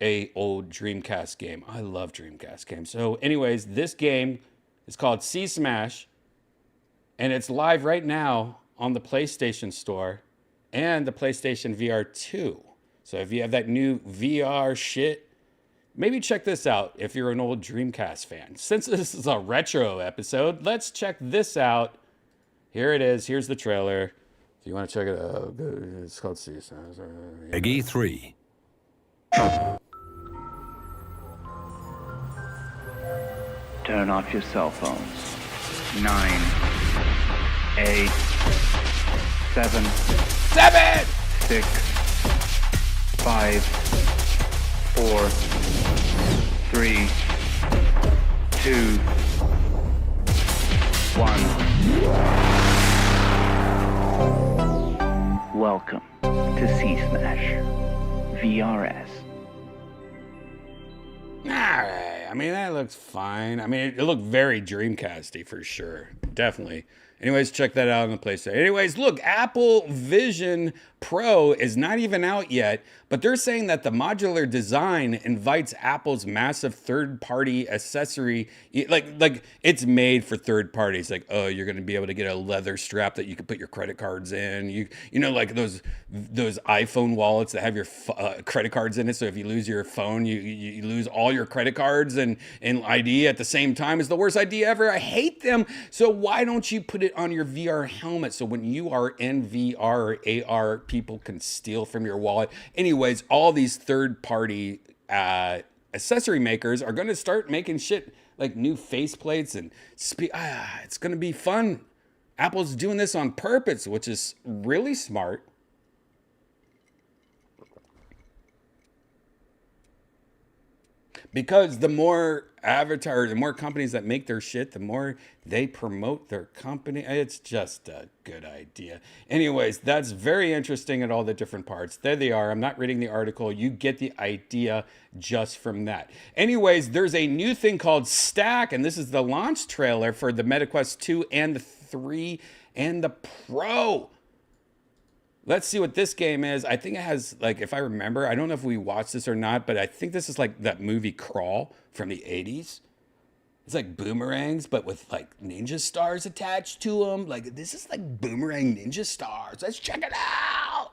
a old Dreamcast game. I love Dreamcast games. So anyways, this game is called C-Smash, and it's live right now on the PlayStation Store and the PlayStation VR 2. So if you have that new VR shit, maybe check this out if you're an old Dreamcast fan. Since this is a retro episode, let's check this out. Here it is. Here's the trailer. If you want to check it out, it's called C-Smash. Peggy 3. Turn off your cell phones. 9, 8, 7, 6, 5, 4, 3, 2, 1. Welcome to C-Smash VRS. All right. I mean, that looks fine. I mean, it looked very Dreamcasty for sure. Definitely. Anyways, check that out on the PlayStation. Anyways, look, Apple Vision Pro is not even out yet, but they're saying that the modular design invites Apple's massive third-party accessory. Like it's made for third parties. Like, oh, you're going to be able to get a leather strap that you can put your credit cards in. You know, like those iPhone wallets that have your credit cards in it. So if you lose your phone, you lose all your credit cards and ID at the same time. Is the worst idea ever. I hate them. So why don't you put it on your VR helmet so when you are in VR or AR, people can steal from your wallet? Anyways, all these third-party accessory makers are going to start making shit like new faceplates and it's going to be fun. Apple's doing this on purpose, which is really smart. Because the more the more companies that make their shit, the more they promote their company. It's just a good idea. Anyways, that's very interesting at all the different parts. There they are. I'm not reading the article. You get the idea just from that. Anyways, there's a new thing called Stack, and this is the launch trailer for the MetaQuest 2 and the 3. and the Pro. Let's see what this game is. I think it has, like, if I remember, I don't know if we watched this or not, but I think this is like that movie Crawl from the 80s. It's like boomerangs, but with like ninja stars attached to them. Like, this is like boomerang ninja stars. Let's check it out.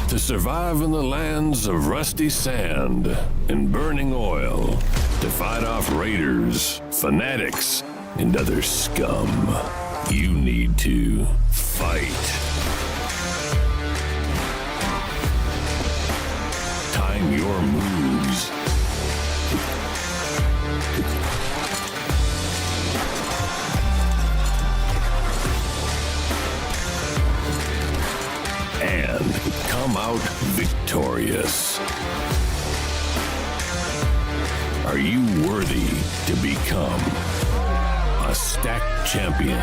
To survive in the lands of rusty sand and burning oil, to fight off raiders, fanatics, and other scum, you need to fight. Time your moves. And come out victorious. Are you worthy to become a stacked champion?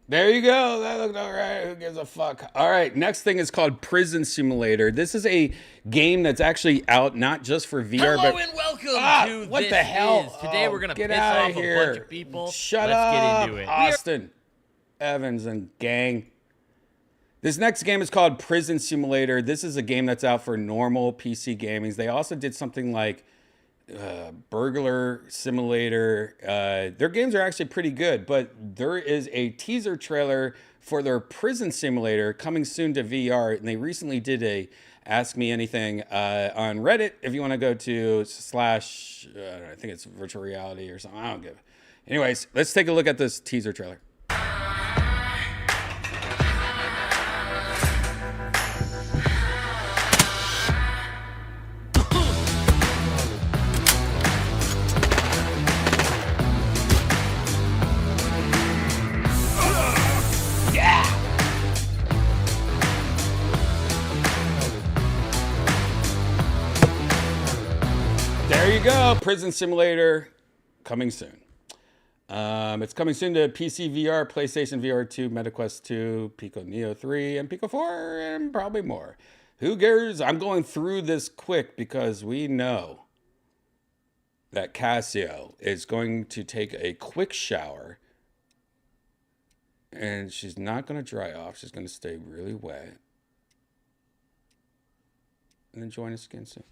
There you go. That looked all right. Who gives a fuck? All right. Next thing is called Prison Simulator. This is a game that's actually out not just for VR, Hello but and welcome to what This the hell? Is. Today we're gonna get piss outta off here. a bunch of people. Shut Let's up, get into it. Austin Evans and gang. This next game is called Prison Simulator. This is a game that's out for normal PC gaming. They also did something like Burglar Simulator. Their games are actually pretty good, but there is a teaser trailer for their Prison Simulator coming soon to VR, and they recently did a Ask Me Anything on Reddit. If you want to go to slash, I think it's virtual reality or something. I don't give. Anyways, let's take a look at this teaser trailer. There you go, Prison Simulator, coming soon. It's coming soon to PC VR, PlayStation VR 2, MetaQuest 2, Pico Neo 3, and Pico 4, and probably more. Who cares? I'm going through this quick because we know that Casio is going to take a quick shower, and she's not going to dry off. She's going to stay really wet, and then join us again soon.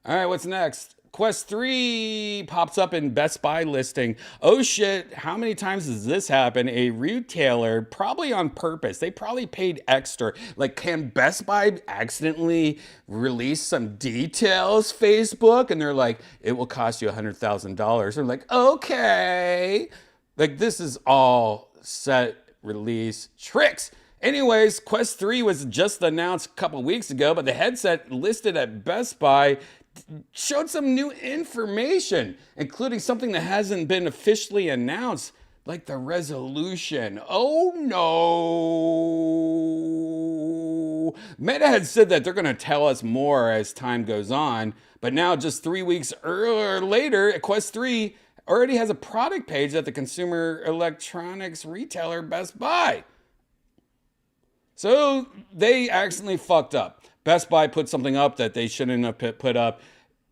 All right, what's next? Quest 3 pops up in Best Buy listing. Oh shit, how many times does this happen? A retailer, probably on purpose, they probably paid extra. Like, can Best Buy accidentally release some details, Facebook? And they're like, it will cost you $100,000. They're like, okay. Like, this is all set release tricks. Anyways, Quest 3 was just announced a couple weeks ago, but the headset listed at Best Buy showed some new information, including something that hasn't been officially announced, like the resolution. Oh no! Meta had said that they're going to tell us more as time goes on, but now just 3 weeks later, Quest 3 already has a product page at the consumer electronics retailer Best Buy. So they accidentally fucked up. Best Buy put something up that they shouldn't have put up.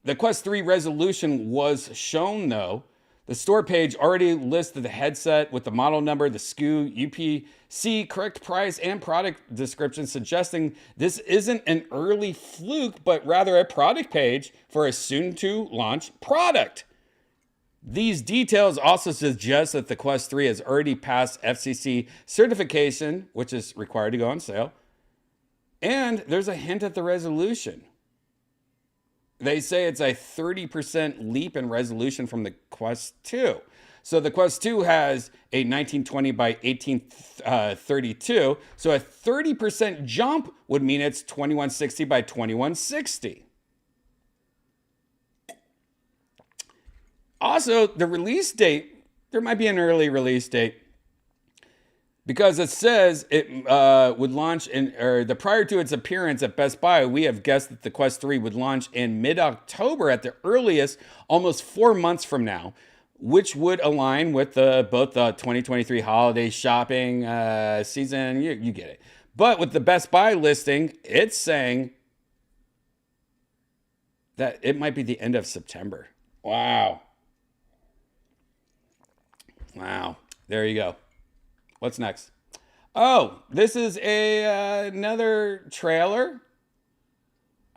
The Quest 3 resolution was shown though. The store page already listed the headset with the model number, the SKU, UPC, correct price, and product description, suggesting this isn't an early fluke, but rather a product page for a soon-to-launch product. These details also suggest that the Quest 3 has already passed FCC certification, which is required to go on sale. And there's a hint at the resolution. They say it's a 30% leap in resolution from the Quest 2. So the Quest 2 has a 1920 by 1832. So a 30% jump would mean it's 2160 by 2160. Also, the release date, there might be an early release date because it says it would launch prior to its appearance at Best Buy, we have guessed that the Quest 3 would launch in mid-October at the earliest, almost 4 months from now. which would align with both the 2023 holiday shopping season. You get it. But with the Best Buy listing, it's saying that it might be the end of September. Wow. Wow. There you go. What's next? Oh, this is another trailer.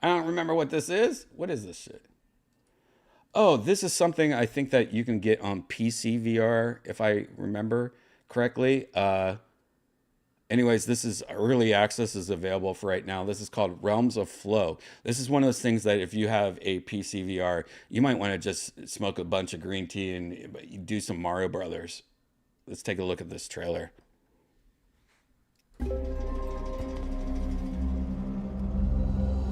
I don't remember what this is. What is this shit? Oh, this is something I think that you can get on PC VR, if I remember correctly. Anyways, this is early access is available for right now. This is called Realms of Flow. This is one of those things that if you have a PC VR, you might want to just smoke a bunch of green tea and do some Mario Brothers. Let's take a look at this trailer.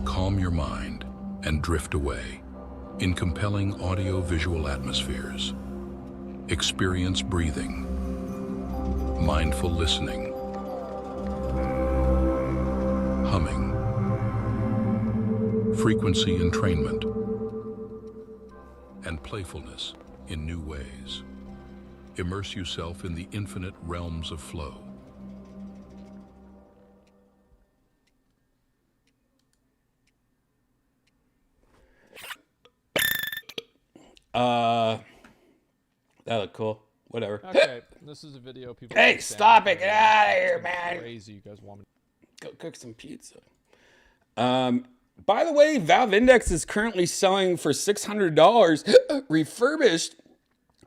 Calm your mind and drift away in compelling audio-visual atmospheres. Experience breathing, mindful listening, humming, frequency entrainment, and playfulness in new ways. Immerse yourself in the infinite realms of flow. That looked cool. Whatever. Okay, this is a video people. Hey, stop it! Get out of here, man! Crazy, you guys want me? Go cook some pizza. By the way, Valve Index is currently selling for $600 refurbished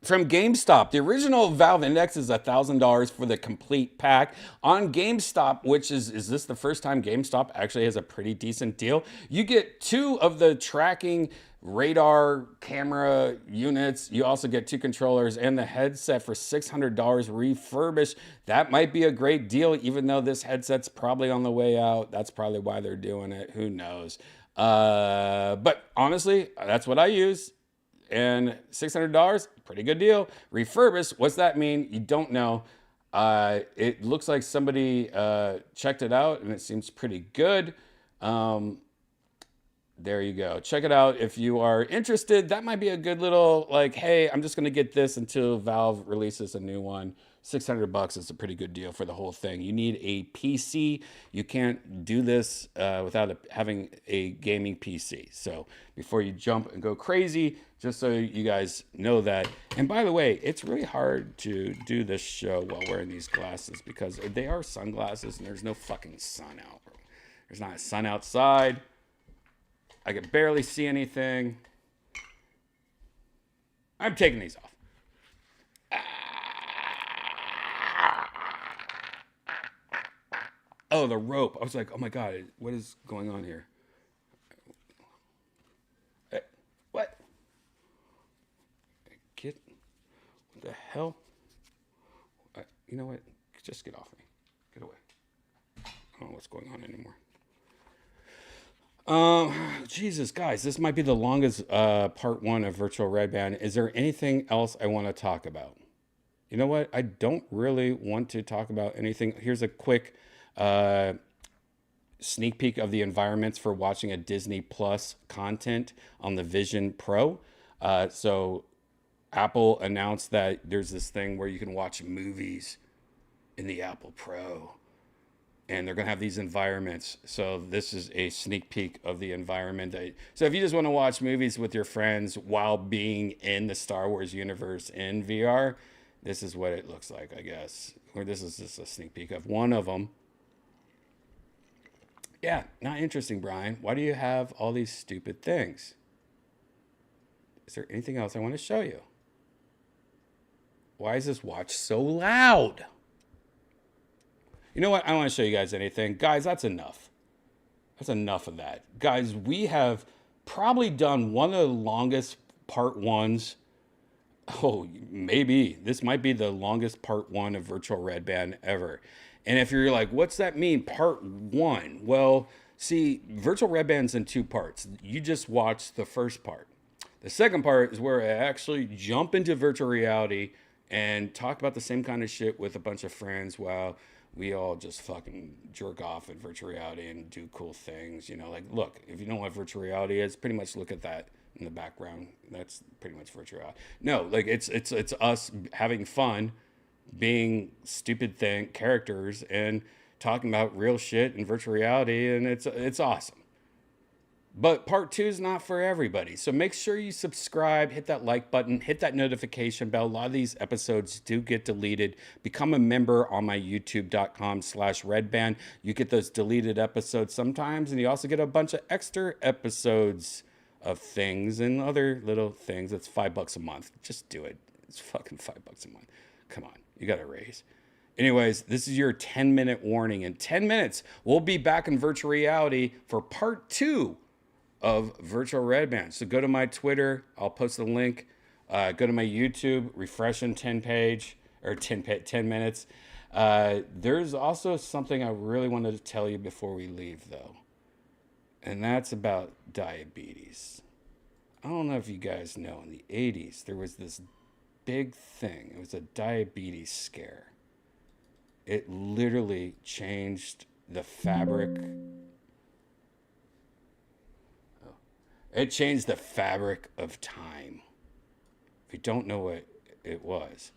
from GameStop. The original Valve Index is $1,000 for the complete pack. On GameStop, which is this the first time GameStop actually has a pretty decent deal? You get 2 of the tracking radar camera units. You also get 2 controllers and the headset for $600 refurbished. That might be a great deal, even though this headset's probably on the way out. That's probably why they're doing it. Who knows? But honestly, that's what I use. And $600, pretty good deal. Refurbished, what's that mean? You don't know. It looks like somebody checked it out and it seems pretty good. There you go. Check it out if you are interested. That might be a good little, like, hey, I'm just going to get this until Valve releases a new one. $600 is a pretty good deal for the whole thing. You need a PC. You can't do this without having a gaming PC. So before you jump and go crazy, just so you guys know that. And by the way, it's really hard to do this show while wearing these glasses because they are sunglasses and there's no fucking sun out. There's not a sun outside. I can barely see anything. I'm taking these off. Oh, the rope. I was like, oh my God, what is going on here? What? What the hell? You know what? Just get off me. Get away. I don't know what's going on anymore. Jesus, guys, this might be the longest part 1 of Virtual Redban. Is there anything else I want to talk about? You know what? I don't really want to talk about anything. Here's a quick sneak peek of the environments for watching a Disney Plus content on the Vision Pro. So Apple announced that there's this thing where you can watch movies in the Apple Pro. And they're going to have these environments. So this is a sneak peek of the environment. So if you just want to watch movies with your friends while being in the Star Wars universe in VR, this is what it looks like, I guess. Or this is just a sneak peek of one of them. Yeah, not interesting, Brian. Why do you have all these stupid things? Is there anything else I want to show you? Why is this watch so loud? You know what? I don't want to show you guys anything. Guys, that's enough. That's enough of that. Guys, we have probably done one of the longest part 1s. Oh, maybe. This might be the longest part 1 of Virtual Redban ever. And if you're like, what's that mean, part 1? Well, see, Virtual Redban's in 2 parts. You just watch the first part. The second part is where I actually jump into virtual reality and talk about the same kind of shit with a bunch of friends while we all just fucking jerk off in virtual reality and do cool things. You know, like, look, if you don't know what virtual reality is, pretty much look at that in the background. That's pretty much virtual reality. No, like it's us having fun, being stupid characters and talking about real shit in virtual reality, and it's awesome. But part 2 is not for everybody. So make sure you subscribe, hit that like button, hit that notification bell. A lot of these episodes do get deleted. Become a member on my youtube.com/redban. You get those deleted episodes sometimes, and you also get a bunch of extra episodes of things and other little things. It's $5 a month. Just do it. It's fucking $5 a month. Come on, you got to raise. Anyways, this is your 10-minute warning. In 10 minutes, we'll be back in virtual reality for part 2 of Virtual Redban. So go to my Twitter. I'll post the link. Go to my YouTube. Refresh in 10 minutes. There's also something I really wanted to tell you before we leave, though. And that's about diabetes. I don't know if you guys know, in the 80s, there was this big thing. It was a diabetes scare. It literally changed the fabric. It changed the fabric of time. If you don't know what it was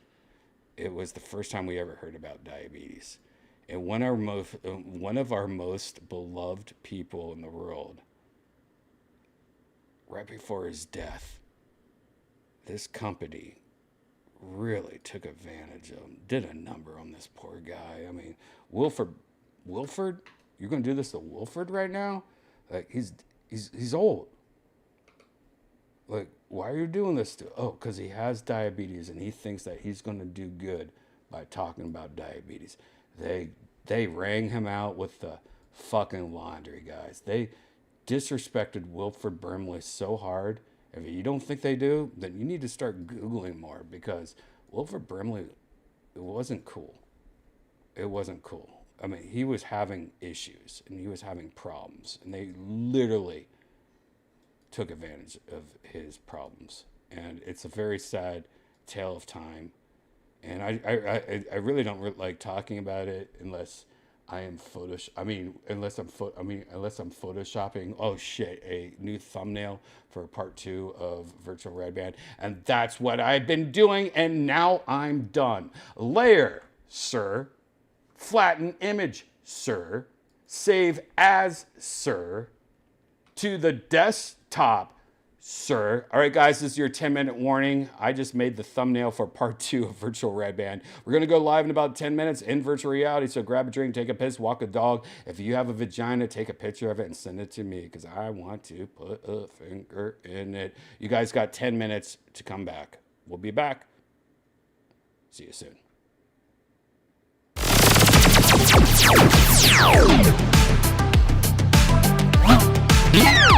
the first time we ever heard about diabetes. And one of our most beloved people in the world, right before his death, this company really took advantage of him, did a number on this poor guy. I mean, Wilford, you're going to do this to Wilford right now? Like, he's old. Like, why are you doing this to? Oh, because he has diabetes and he thinks that he's going to do good by talking about diabetes. They rang him out with the fucking laundry, guys. They disrespected Wilford Brimley so hard. If you don't think they do, then you need to start Googling more, because Wilford Brimley, it wasn't cool. It wasn't cool. I mean, he was having issues and he was having problems, and they literally took advantage of his problems. And it's a very sad tale of time. And I really don't like talking about it unless I am unless I'm photoshopping. Oh shit, a new thumbnail for part 2 of Virtual Redban. And that's what I've been doing, and now I'm done. Layer, sir. Flatten image, sir. Save as, sir. To the desktop, sir. All right, guys, this is your 10-minute warning. I just made the thumbnail for part 2 of Virtual Redban. We're going to go live in about 10 minutes in virtual reality, so grab a drink, take a piss, walk a dog. If you have a vagina, take a picture of it and send it to me, because I want to put a finger in it. You guys got 10 minutes to come back. We'll be back. See you soon. Yeah.